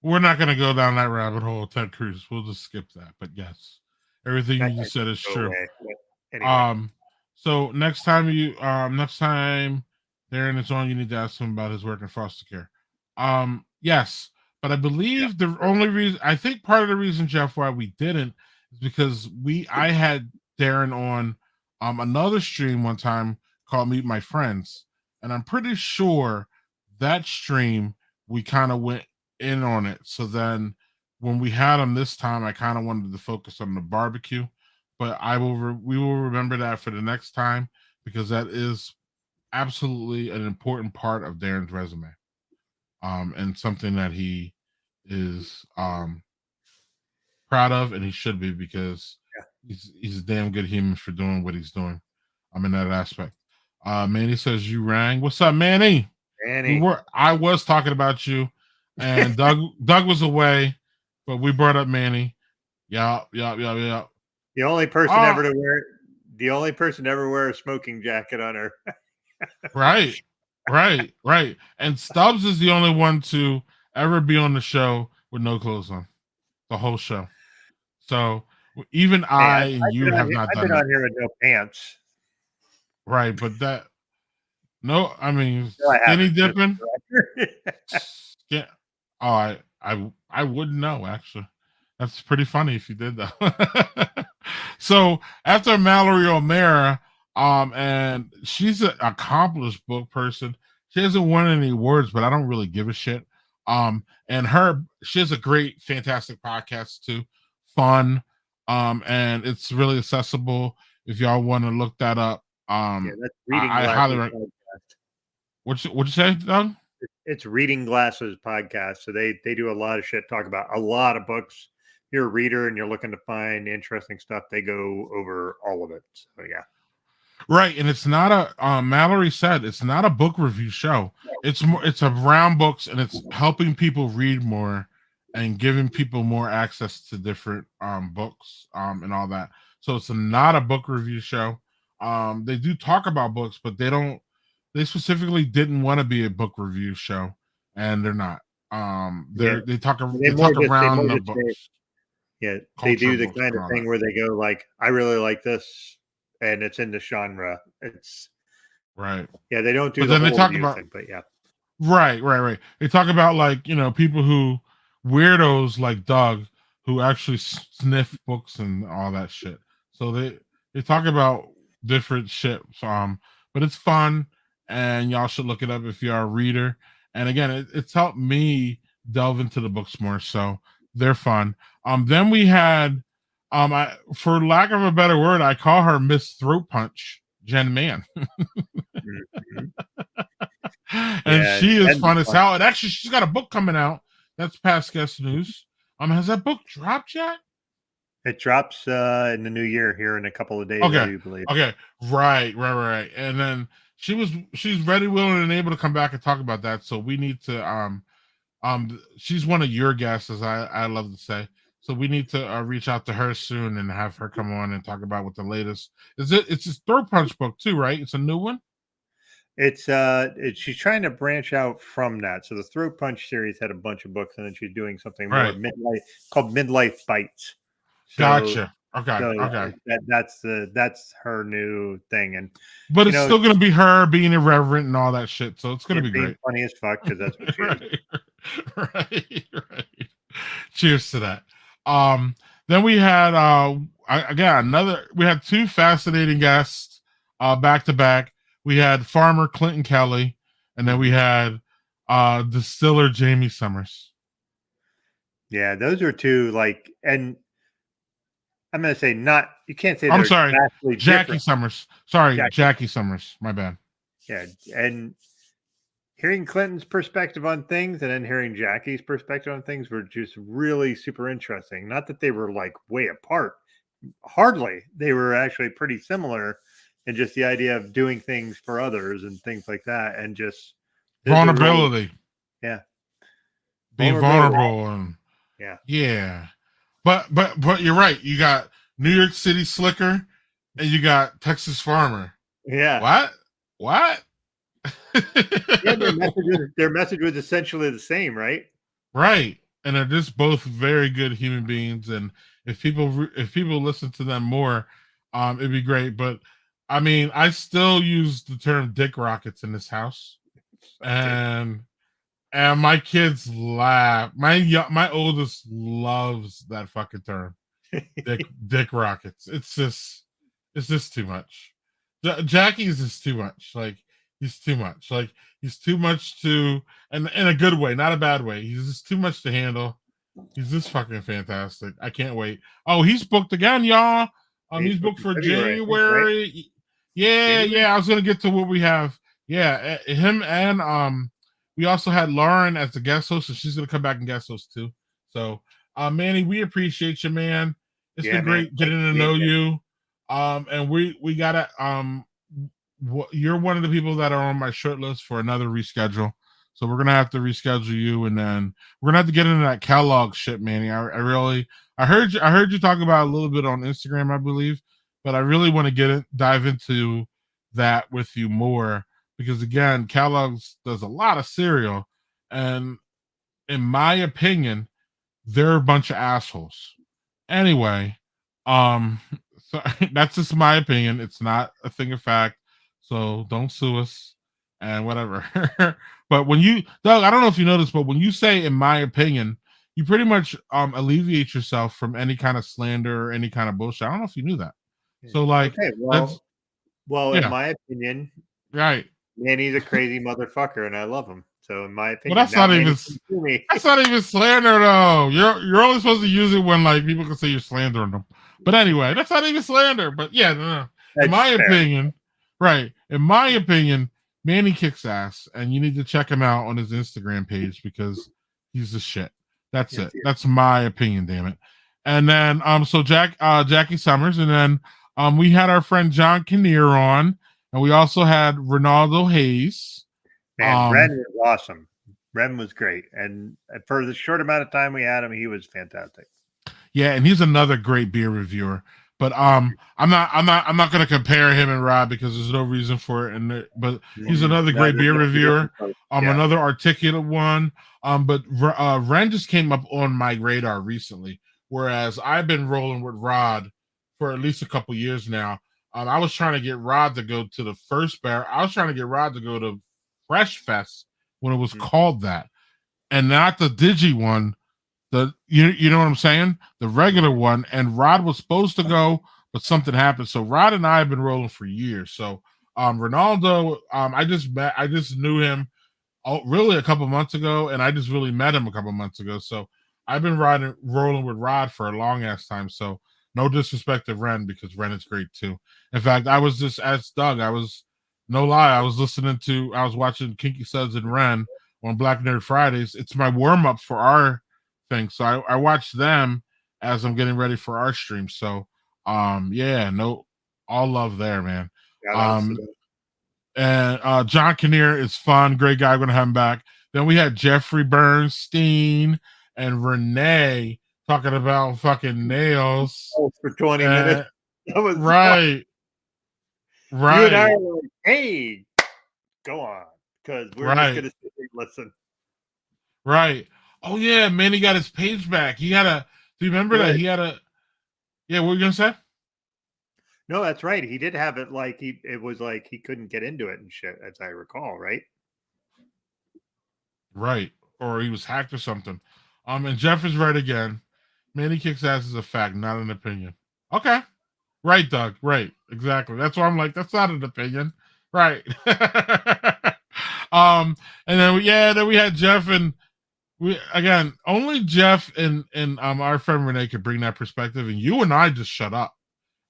Speaker 3: We're not going to go down that rabbit hole, Ted Cruz. We'll just skip that. But yes, everything you just said is true. Anyway. So next time Darren is on, you need to ask him about his work in foster care. Yes, but I believe the only reason, I think part of the reason, Jeff, why we didn't is because I had Darren on another stream one time called Meet My Friends, and I'm pretty sure that stream we kind of went in on it. So then when we had him this time, I kind of wanted to focus on the barbecue, but we will remember that for the next time because that is absolutely an important part of Darren's resume, and something that he is proud of, and he should be because he's a damn good human for doing what he's doing. In that aspect. Manny says you rang. What's up, Manny? I was talking about you, and Doug was away, but we brought up Manny. Yeah.
Speaker 4: The only person ever to wear a smoking jacket on her.
Speaker 3: Right. And Stubbs is the only one to ever be on the show with no clothes on, the whole show. So even I and you have not done that. I've been
Speaker 4: on here with no pants.
Speaker 3: Right, but that skinny dipping. Yeah. Oh, I wouldn't know actually. That's pretty funny if you did that. So after Mallory O'Mara, and she's an accomplished book person. She hasn't won any awards, but I don't really give a shit. And she has a great, fantastic podcast too, fun, and it's really accessible. If y'all want to look that up,
Speaker 4: that's Reading
Speaker 3: I highly recommend. What'd you say, Doug?
Speaker 4: It's Reading Glasses podcast. So they do a lot of shit, talk about a lot of books. You're a reader and you're looking to find interesting stuff. They go over all of it. So yeah.
Speaker 3: Right, and it's not Mallory said it's not a book review show. It's around books, and it's helping people read more and giving people more access to different books and all that. So it's not a book review show. They do talk about books, but they specifically didn't want to be a book review show, and they're not. They talk around the books.
Speaker 4: Yeah, they do the kind of thing where they go like, I really like this, and it's in the genre. It's
Speaker 3: right.
Speaker 4: Yeah, they don't do the whole review thing, but yeah.
Speaker 3: Right. They talk about like, people who weirdos like Doug who actually sniff books and all that shit. So they talk about different shit. But it's fun, and y'all should look it up if you're a reader. And again, it's helped me delve into the books more. So they're fun. Then we had, for lack of a better word, I call her Miss Throat Punch, Jen Mann. And she is fun as hell. And actually, she's got a book coming out. That's past guest news. Has that book dropped yet?
Speaker 4: It drops in the new year here in a couple of days,
Speaker 3: okay.
Speaker 4: I do believe.
Speaker 3: Okay, right. And then she's ready, willing, and able to come back and talk about that. So we need to she's one of your guests, as I love to say. So we need to reach out to her soon and have her come on and talk about what the latest is. It's his Throat Punch book too, right? It's a new one.
Speaker 4: It's she's trying to branch out from that. So the Throat Punch series had a bunch of books, and then she's doing something more midlife called Midlife Bites. So,
Speaker 3: gotcha. Okay.
Speaker 4: That's her new thing,
Speaker 3: but it's still gonna be her being irreverent and all that shit. So it's gonna be great.
Speaker 4: Funny as fuck because that's what she is.
Speaker 3: Right. Cheers to that. Then we had we had two fascinating guests back to back. We had farmer Clinton Kelly, and then we had distiller Jamie Summers.
Speaker 4: Yeah, those are two and I'm gonna say you can't say
Speaker 3: I'm sorry, Jackie
Speaker 4: different.
Speaker 3: Summers. Sorry, Jackie Summers. My bad.
Speaker 4: Yeah, and hearing Clinton's perspective on things and then hearing Jackie's perspective on things were just really super interesting. Not that they were way apart. Hardly. They were actually pretty similar in just the idea of doing things for others and things like that. And just
Speaker 3: vulnerability.
Speaker 4: Being
Speaker 3: vulnerable. And
Speaker 4: yeah.
Speaker 3: But you're right. You got New York City Slicker and you got Texas Farmer.
Speaker 4: Yeah.
Speaker 3: What?
Speaker 4: Yeah, their message was essentially the same, right?
Speaker 3: Right, and they're just both very good human beings. And if people listen to them more, it'd be great. But I mean, I still use the term "dick rockets" in this house, and my kids laugh. My oldest loves that fucking term, dick rockets. It's just too much. Jackie's is too much. He's too much. He's too much to, and in a good way, not a bad way. He's just too much to handle. He's just fucking fantastic. I can't wait. Oh, he's booked again, y'all. He's booked for January. Right? Yeah. I was gonna get to what we have. Yeah, him and we also had Lauren as the guest host, and she's gonna come back and guest host too. So, Manny, we appreciate you, man. It's been great getting to know you. And we gotta you're one of the people that are on my short list for another reschedule. So we're gonna have to reschedule you, and then we're gonna have to get into that Kellogg shit, Manny. I heard you talk about it a little bit on Instagram, I believe, but I really want to dive into that with you more, because again, Kellogg's does a lot of cereal, and in my opinion, they're a bunch of assholes. Anyway, so that's just my opinion. It's not a thing of fact. So don't sue us and whatever. But when Doug, I don't know if you noticed, but when you say, in my opinion, you pretty much alleviate yourself from any kind of slander or any kind of bullshit. I don't know if you knew that. So
Speaker 4: in my opinion,
Speaker 3: right,
Speaker 4: Manny's a crazy motherfucker and I love him. So in my opinion,
Speaker 3: well, that's not even slander though. You're only supposed to use it when people can say you're slandering them. But anyway, that's not even slander. But yeah, no. In my opinion, right. In my opinion, Manny kicks ass, and you need to check him out on his Instagram page because he's the shit. That's it. That's my opinion, damn it. And then so Jackie Summers, and then we had our friend John Kinnear on, and we also had Ronaldo Hayes.
Speaker 4: Man, Ren was awesome. Ren was great, and for the short amount of time we had him, he was fantastic.
Speaker 3: Yeah, and he's another great beer reviewer. But I'm not going to compare him and Rob because there's no reason for it. But he's another great beer reviewer. Another articulate one. But Ren just came up on my radar recently, whereas I've been rolling with Rod for at least a couple years now. I was trying to get Rod to go to the first bear. I was trying to get Rod to go to Fresh Fest when it was called that, and not the Digi one. You know what I'm saying? The regular one. And Rod was supposed to go, but something happened. So Rod and I have been rolling for years. So Ronaldo, I just knew him really a couple months ago, and I just really met him a couple months ago. So I've been rolling with Rod for a long ass time. So no disrespect to Ren, because Ren is great too. In fact, I was just as Doug, I was watching Kinky Suds and Ren on Black Nerd Fridays. It's my warm-up for our thing. So I watch them as I'm getting ready for our stream. So all love there, man. And John Kinnear is fun, great guy. I'm gonna have him back. Then we had Jeffrey Bernstein and Renee talking about fucking nails
Speaker 4: for 20 minutes. That was
Speaker 3: right. Right.
Speaker 4: You and I were like, hey, go on. Because we're just going to sit here and listen.
Speaker 3: Right. Oh, yeah, man, he got his page back. He had a, do you remember that? He had a, yeah, what were you going to say?
Speaker 4: No, that's right. He did have it like, it was like he couldn't get into it and shit, as I recall, right?
Speaker 3: Right. Or he was hacked or something. And Jeff is right again. Manny kicks ass is a fact, not an opinion. Okay. Right, Doug. Right. Exactly. That's why I'm like, that's not an opinion. Right. And then we had Jeff and we again only Jeff and our friend Renee could bring that perspective, and you and I just shut up.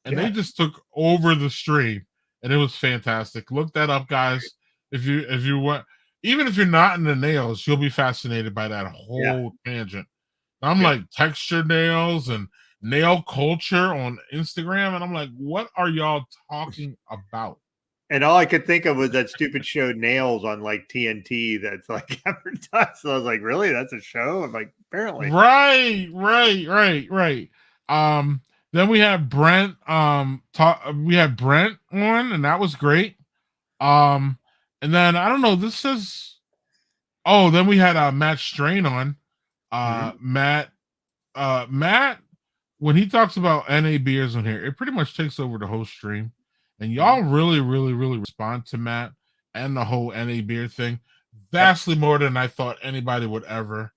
Speaker 3: And they just took over the stream, and it was fantastic. Look that up, guys. If you want, even if you're not in the nails, you'll be fascinated by that whole tangent. I'm like texture nails and nail culture on Instagram, and I'm like, what are y'all talking about?
Speaker 4: And all I could think of was that stupid show Nails on like TNT that's like advertised. So I was like, really? That's a show? I'm like, apparently.
Speaker 3: Right. Then we had Brent we had Brent on, and that was great. And then I don't know, this says then we had Matt Strain on. Matt when he talks about NA beers on here, it pretty much takes over the whole stream. And y'all really respond to Matt and the whole NA beer thing vastly more than I thought anybody would ever.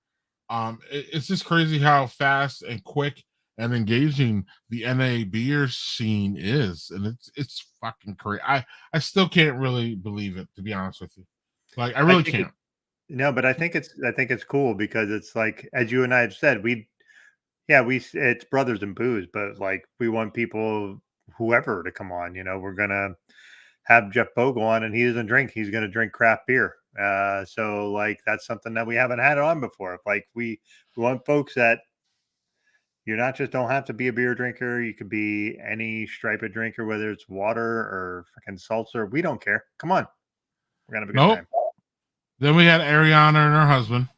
Speaker 3: It's just crazy how fast and quick and engaging the NA beer scene is, and it's fucking crazy. I still can't really believe it, to be honest with you. Like I really can't.
Speaker 4: No, but I think it's cool because it's like, as you and I have said, it's brothers and booze, but like we want people, whoever, to come on. You know, we're gonna have Jeff Bogle on, and he doesn't drink. He's gonna drink craft beer. So like that's something that we haven't had on before. Like we want folks that you're not just don't have to be a beer drinker. You could be any stripe of drinker, whether it's water or freaking seltzer. We don't care. Come on, we're gonna have a good time.
Speaker 3: Then we had Ariana and her husband,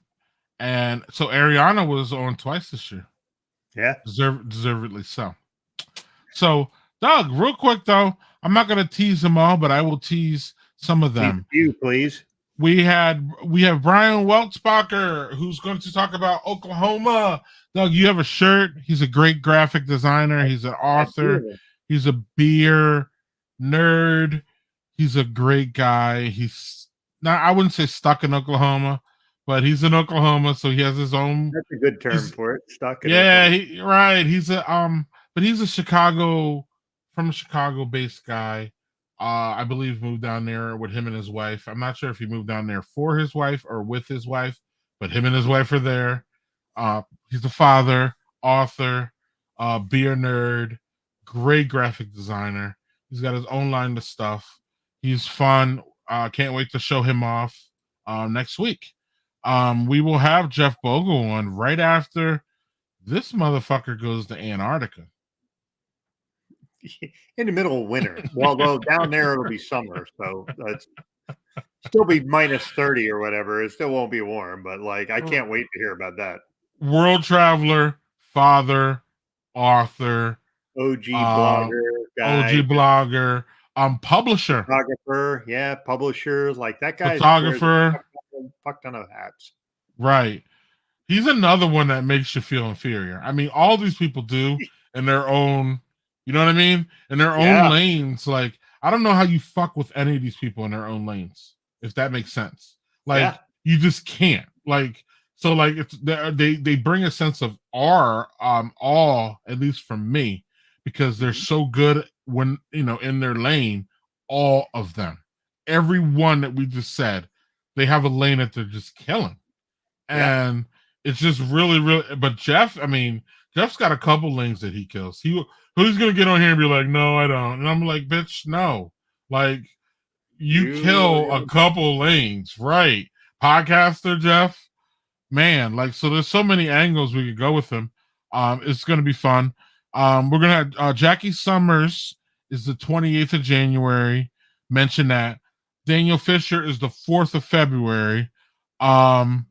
Speaker 3: and so Ariana was on twice this year.
Speaker 4: Yeah,
Speaker 3: deservedly so. So, Doug, real quick though, I'm not going to tease them all, but I will tease some of them.
Speaker 4: You please.
Speaker 3: We have Brian Weltzbacher, who's going to talk about Oklahoma. Doug, you have a shirt. He's a great graphic designer. He's an author. He's a beer nerd. He's a great guy. He's not, I wouldn't say stuck in Oklahoma, but he's in Oklahoma, so he has his own.
Speaker 4: That's a good term for it. Stuck in
Speaker 3: Oklahoma. He's a but he's a Chicago-based guy. I believe moved down there with him and his wife. I'm not sure if he moved down there for his wife or with his wife, but him and his wife are there. He's a father, author, beer nerd, great graphic designer. He's got his own line of stuff. He's fun. Can't wait to show him off next week. We will have Jeff Bogle on right after this motherfucker goes to Antarctica.
Speaker 4: In the middle of winter. Although down there it'll be summer, so that's still be minus 30 or whatever. It still won't be warm, but like I can't wait to hear about that.
Speaker 3: World traveler, father, author,
Speaker 4: OG
Speaker 3: blogger, publisher,
Speaker 4: photographer, publisher, like that guy.
Speaker 3: Photographer,
Speaker 4: fuck ton of hats.
Speaker 3: Right. He's another one that makes you feel inferior. I mean, all these people do in their own, you know what I mean? In their own lanes. Like, I don't know how you fuck with any of these people in their own lanes, if that makes sense. Like, you just can't. Like, so like it's they bring a sense of awe, at least from me, because they're so good when in their lane. All of them, every one that we just said, they have a lane that they're just killing, and it's just really. But Jeff's got a couple lanes that he kills. Who's gonna get on here and be like, no, I don't, and I'm like, bitch, no, like you kill a couple lanes, right? Podcaster Jeff. Man, like, so there's so many angles we could go with him. It's going to be fun. We're going to have Jackie Summers is the 28th of January. Mention that. Daniel Fisher is the 4th of February. And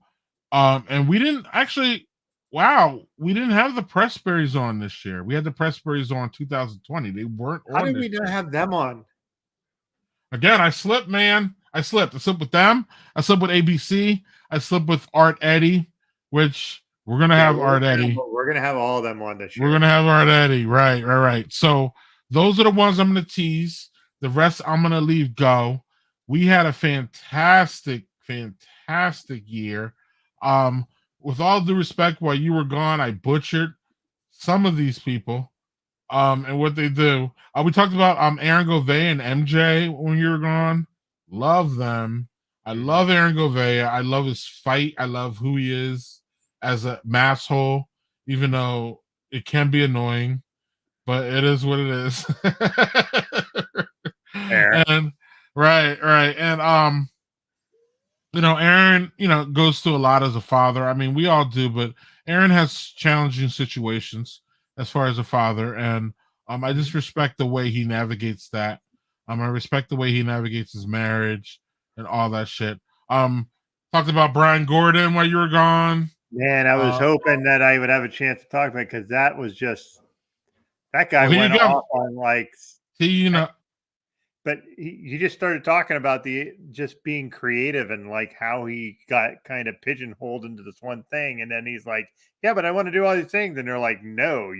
Speaker 3: we didn't actually, Wow, we didn't have the Pressberries on this year. We had the Pressberries on 2020. They weren't on.
Speaker 4: How did we not have them on?
Speaker 3: Again, I slipped, man. I slipped with them. I slipped with ABC. I slipped with Art Eddie, which we're gonna have Art Eddie.
Speaker 4: We're gonna have all of them on this year.
Speaker 3: We're gonna have Art Eddie. Right. So those are the ones I'm gonna tease. The rest I'm gonna leave go. We had a fantastic year. With all due respect, while you were gone, I butchered some of these people. And what they do. We talked about Aaron Govea and MJ when you were gone. Love them. I love Aaron Govea. I love his fight. I love who he is as a masshole, even though it can be annoying, but it is what it is. And right. And Aaron, goes through a lot as a father. I mean, we all do, but Aaron has challenging situations as far as a father, and I just respect the way he navigates that. I respect the way he navigates his marriage and all that shit. Talked about Brian Gordon while you were gone.
Speaker 4: Man, I was hoping that I would have a chance to talk about it, because that was just that guy went off on like.
Speaker 3: See,
Speaker 4: but he just started talking about just being creative and like how he got kind of pigeonholed into this one thing. And then he's like, yeah, but I want to do all these things. And they're like, no,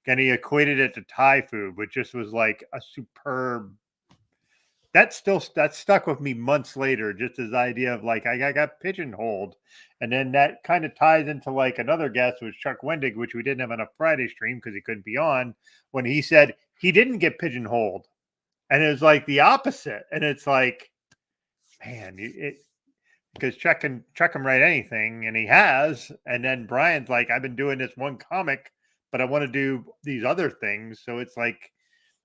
Speaker 4: and he equated it to Thai food, which just was like a superb. That stuck with me months later, just as idea of like, I got pigeonholed. And then that kind of ties into like another guest was Chuck Wendig, which we didn't have on a Friday stream because he couldn't be on, when he said he didn't get pigeonholed. And it was like the opposite. And it's like, man, because Chuck can write anything, and he has. And then Brian's like, I've been doing this one comic, but I want to do these other things. So it's like,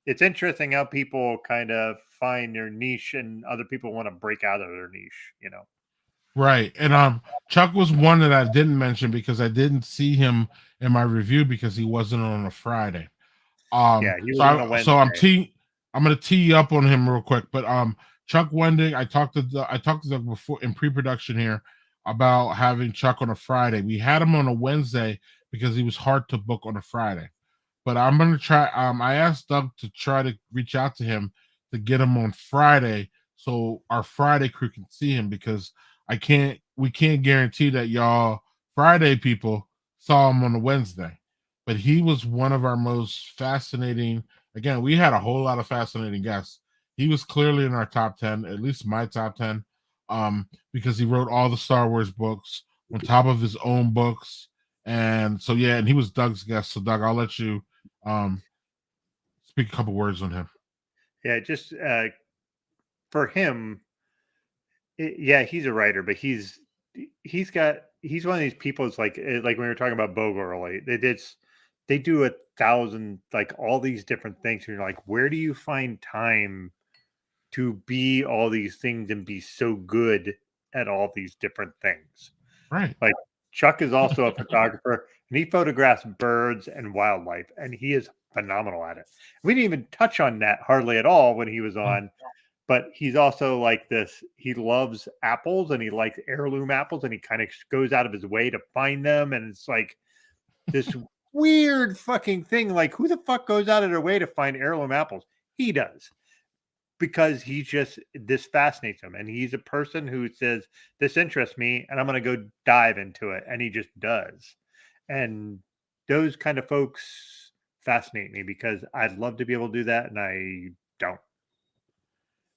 Speaker 4: it's interesting how people kind of find their niche, and other people want to break out of their niche,
Speaker 3: Right. And Chuck was one that I didn't mention because I didn't see him in my review because he wasn't on a Friday. I'm going to tee up on him real quick, but Chuck Wendig, I talked to Doug before in pre-production here about having Chuck on a Friday. We had him on a Wednesday because he was hard to book on a Friday, but I'm going to try. I asked Doug to try to reach out to him to get him on Friday so our Friday crew can see him, because we can't guarantee that y'all Friday people saw him on a Wednesday, but he was one of our most fascinating. Again, we had a whole lot of fascinating guests. He was clearly in our top 10, at least my top 10, because he wrote all the Star Wars books on top of his own books. And so, yeah, and he was Doug's guest. So, Doug, I'll let you speak a couple words on him.
Speaker 4: Yeah, just for him, he's a writer, but he's one of these people. It's like when we were talking about Bogo early, they do 1,000, like all these different things. And you're like, where do you find time to be all these things and be so good at all these different things?
Speaker 3: Right.
Speaker 4: Like Chuck is also a photographer, and he photographs birds and wildlife, and he is phenomenal at it. We didn't even touch on that hardly at all when he was on, but he's also like this. He loves apples, and he likes heirloom apples, and he kind of goes out of his way to find them. And it's like this weird fucking thing. Like, who the fuck goes out of their way to find heirloom apples? He does, because this fascinates him. And he's a person who says, this interests me and I'm going to go dive into it. And he just does. And those kind of folks fascinate me, because I'd love to be able to do that. And I don't.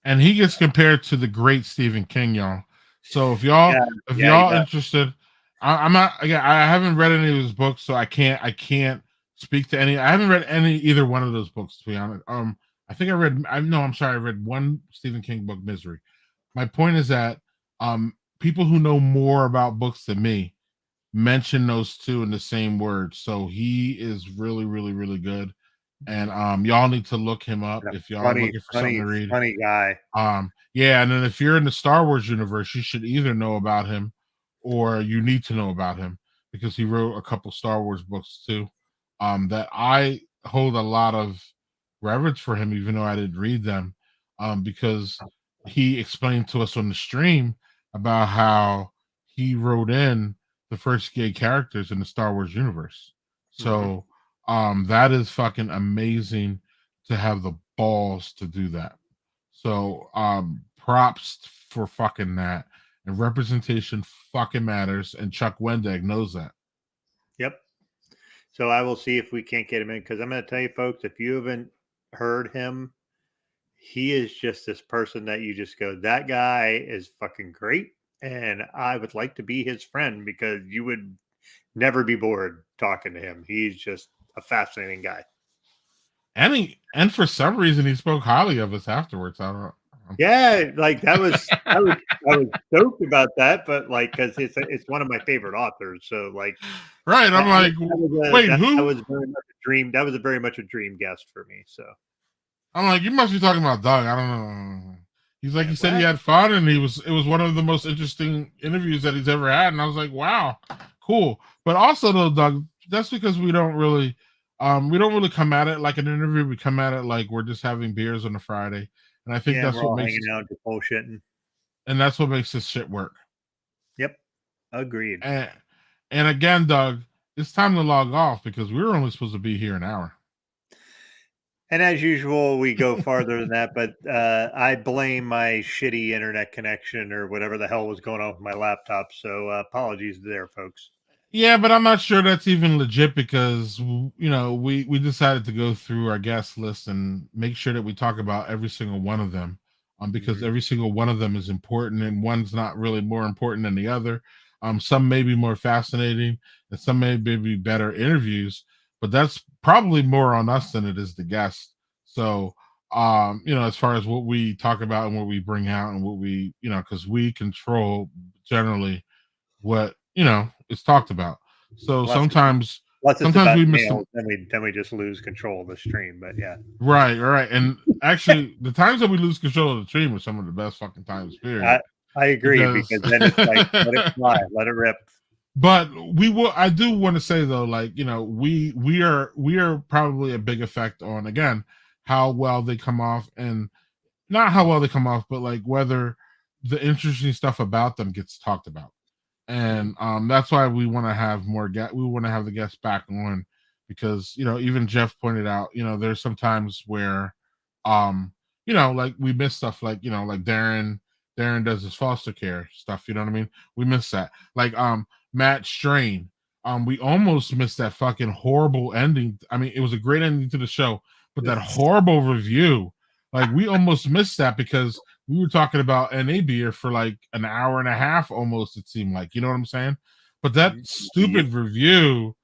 Speaker 3: And he gets compared to the great Stephen King, y'all. So if y'all interested, I'm not. Again, I haven't read any of his books, so I can't speak to any. I haven't read either one of those books, to be honest. I think I read one Stephen King book, Misery. My point is that people who know more about books than me mention those two in the same words. So he is really, really, really good. And y'all need to look him up if y'all are looking for something to read.
Speaker 4: Funny guy.
Speaker 3: Yeah, and then if you're in the Star Wars universe, you should either know about him or you need to know about him, because he wrote a couple Star Wars books too. That I hold a lot of reverence for him, even though I didn't read them, because he explained to us on the stream about how he wrote in the first gay characters in the Star Wars universe. So that is fucking amazing to have the balls to do that. So props for fucking that. And representation fucking matters, and Chuck Wendig knows that.
Speaker 4: Yep. So I will see if we can't get him in, because I'm going to tell you, folks, if you haven't heard him, he is just this person that you just go, that guy is fucking great, and I would like to be his friend, because you would never be bored talking to him. He's just a fascinating guy.
Speaker 3: And for some reason he spoke highly of us afterwards. I don't know.
Speaker 4: Yeah, like I was stoked about that, but like, because it's one of my favorite authors, so like,
Speaker 3: right. I'm like, wait, who?
Speaker 4: That was very much a dream. That was very much a dream guest for me. So
Speaker 3: I'm like, you must be talking about Doug. I don't know. He's like, he said he had fun, and it was one of the most interesting interviews that he's ever had, and I was like, wow, cool. But also though, Doug, that's because we don't really come at it like an interview. We come at it like we're just having beers on a Friday. And I think that's what makes
Speaker 4: hanging out, just bullshitting.
Speaker 3: And that's what makes this shit work.
Speaker 4: Yep. Agreed.
Speaker 3: And again, Doug, it's time to log off, because we were only supposed to be here an hour.
Speaker 4: And as usual, we go farther than that, but I blame my shitty internet connection or whatever the hell was going on with my laptop. So apologies there, folks.
Speaker 3: Yeah, but I'm not sure that's even legit, because we decided to go through our guest list and make sure that we talk about every single one of them, because every single one of them is important, and one's not really more important than the other. Some may be more fascinating, and some may be better interviews, but that's probably more on us than it is the guest. So as far as what we talk about and what we bring out and what we because we control generally what it's talked about. So sometimes we miss them.
Speaker 4: Then we just lose control of the stream. But yeah,
Speaker 3: right. And actually, the times that we lose control of the stream are some of the best fucking times. Period.
Speaker 4: I agree, because then it's like, let it fly, let it rip.
Speaker 3: But I do want to say though, like we are probably a big effect on, again, how well they come off, and not how well they come off, but like whether the interesting stuff about them gets talked about. And that's why we want to have we want to have the guests back on, because even Jeff pointed out, there's some times where like we miss stuff, like like Darren does his foster care stuff, you know what I mean? We miss that. Like Matt Strain, we almost missed that fucking horrible ending. I mean, it was a great ending to the show, but that horrible review, like we almost missed that, because we were talking about NA beer for like an hour and a half almost, it seemed like, you know what I'm saying? But that stupid review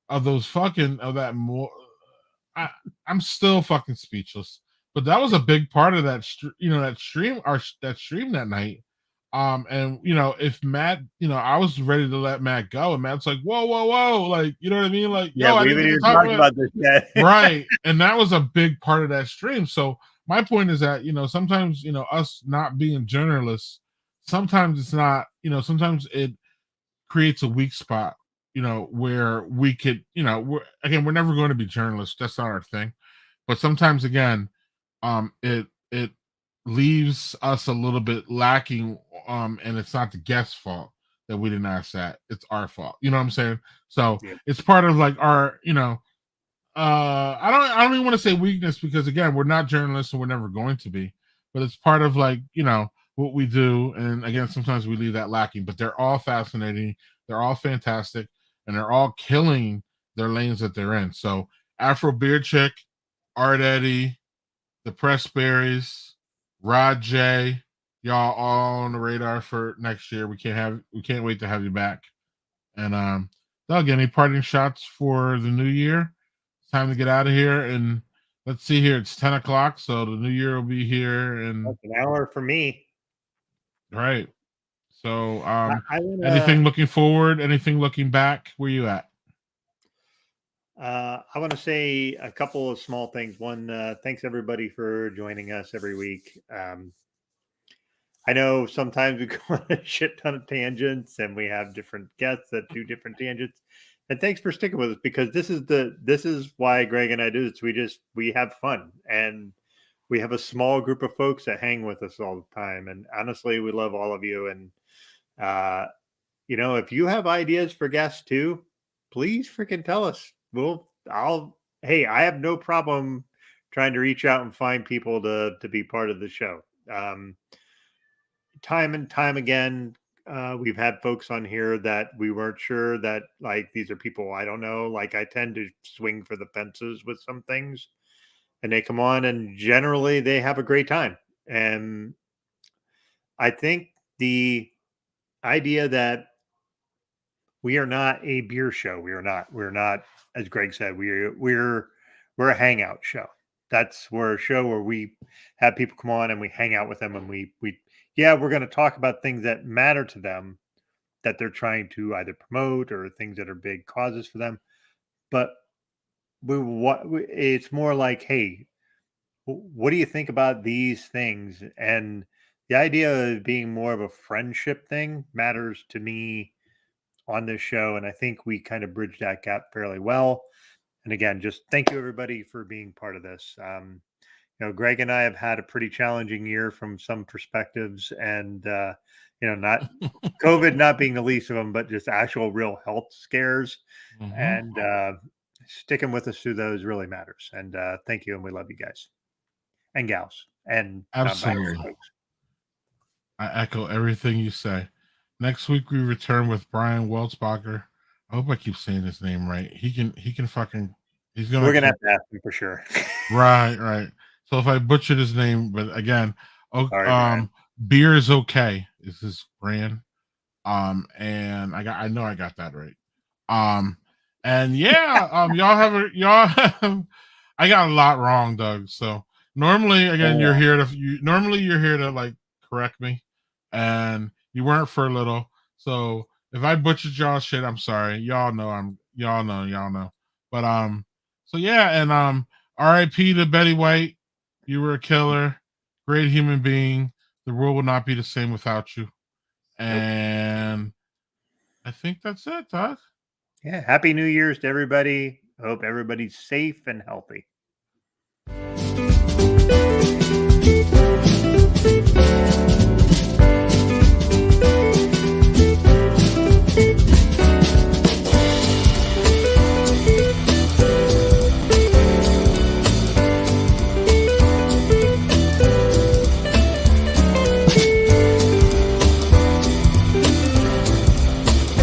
Speaker 3: of those fucking I'm still fucking speechless. But that was a big part of that that stream that night. And if Matt, I was ready to let Matt go, and Matt's like, whoa, like, you know what I mean? Like,
Speaker 4: yeah, we haven't even talked about this yet.
Speaker 3: Right. And that was a big part of that stream. So my point is that, sometimes, us not being journalists, sometimes it's not, sometimes it creates a weak spot, where we could, we're never going to be journalists. That's not our thing. But sometimes, again, it leaves us a little bit lacking, and it's not the guest's fault that we didn't ask that. It's our fault. You know what I'm saying? So it's part of like our, I don't even want to say weakness, because again, we're not journalists and we're never going to be, but it's part of like, what we do. And again, sometimes we leave that lacking, but they're all fascinating. They're all fantastic, and they're all killing their lanes that they're in. So Afro Beer Chick, Art Eddie, the Pressberries, Rod J, y'all all on the radar for next year. We can't wait to have you back. And Doug, any parting shots for the new year? It's time to get out of here, and let's see here. It's 10 o'clock, so the new year will be here in
Speaker 4: an hour for me.
Speaker 3: Right. So anything looking forward, anything looking back? Where you at?
Speaker 4: I want to say a couple of small things. One, thanks everybody for joining us every week. I know sometimes we go on a shit ton of tangents, and we have different guests that do different tangents. And thanks for sticking with us, because this is why Greg and I do this. We have fun, and we have a small group of folks that hang with us all the time. And honestly, we love all of you. And if you have ideas for guests too, please freaking tell us. Hey, I have no problem trying to reach out and find people to be part of the show. Time and time again, we've had folks on here that we weren't sure that, like, these are people I don't know. Like, I tend to swing for the fences with some things, and they come on, and generally they have a great time. And I think the idea that we are not a beer show. We're not, as Greg said, we're a hangout show. We're a show where we have people come on and we hang out with them, and we're going to talk about things that matter to them, that they're trying to either promote, or things that are big causes for them. But it's more like, hey, what do you think about these things? And the idea of being more of a friendship thing matters to me on this show, and I think we kind of bridge that gap fairly well. And again, just thank you everybody for being part of this. Greg and I have had a pretty challenging year from some perspectives, and not COVID not being the least of them, but just actual real health scares. Mm-hmm. And sticking with us through those really matters. And thank you, and we love you guys and gals and
Speaker 3: absolutely folks. I echo everything you say. Next week we return with Brian Weltzbacher. I hope I keep saying his name right. We're gonna
Speaker 4: have to ask him for sure.
Speaker 3: Right. So if I butchered his name, but again, Beer is Okay is his brand. And I know I got that right. And yeah, I got a lot wrong, Doug. So normally, again, you're here to like correct me, and you weren't for a little. So if I butchered y'all's shit, I'm sorry. Y'all know. But so yeah, and R.I.P. to Betty White. You were a killer, great human being. The world will not be the same without you. And I think that's it, Doug.
Speaker 4: Yeah, happy New Year's to everybody. I hope everybody's safe and healthy.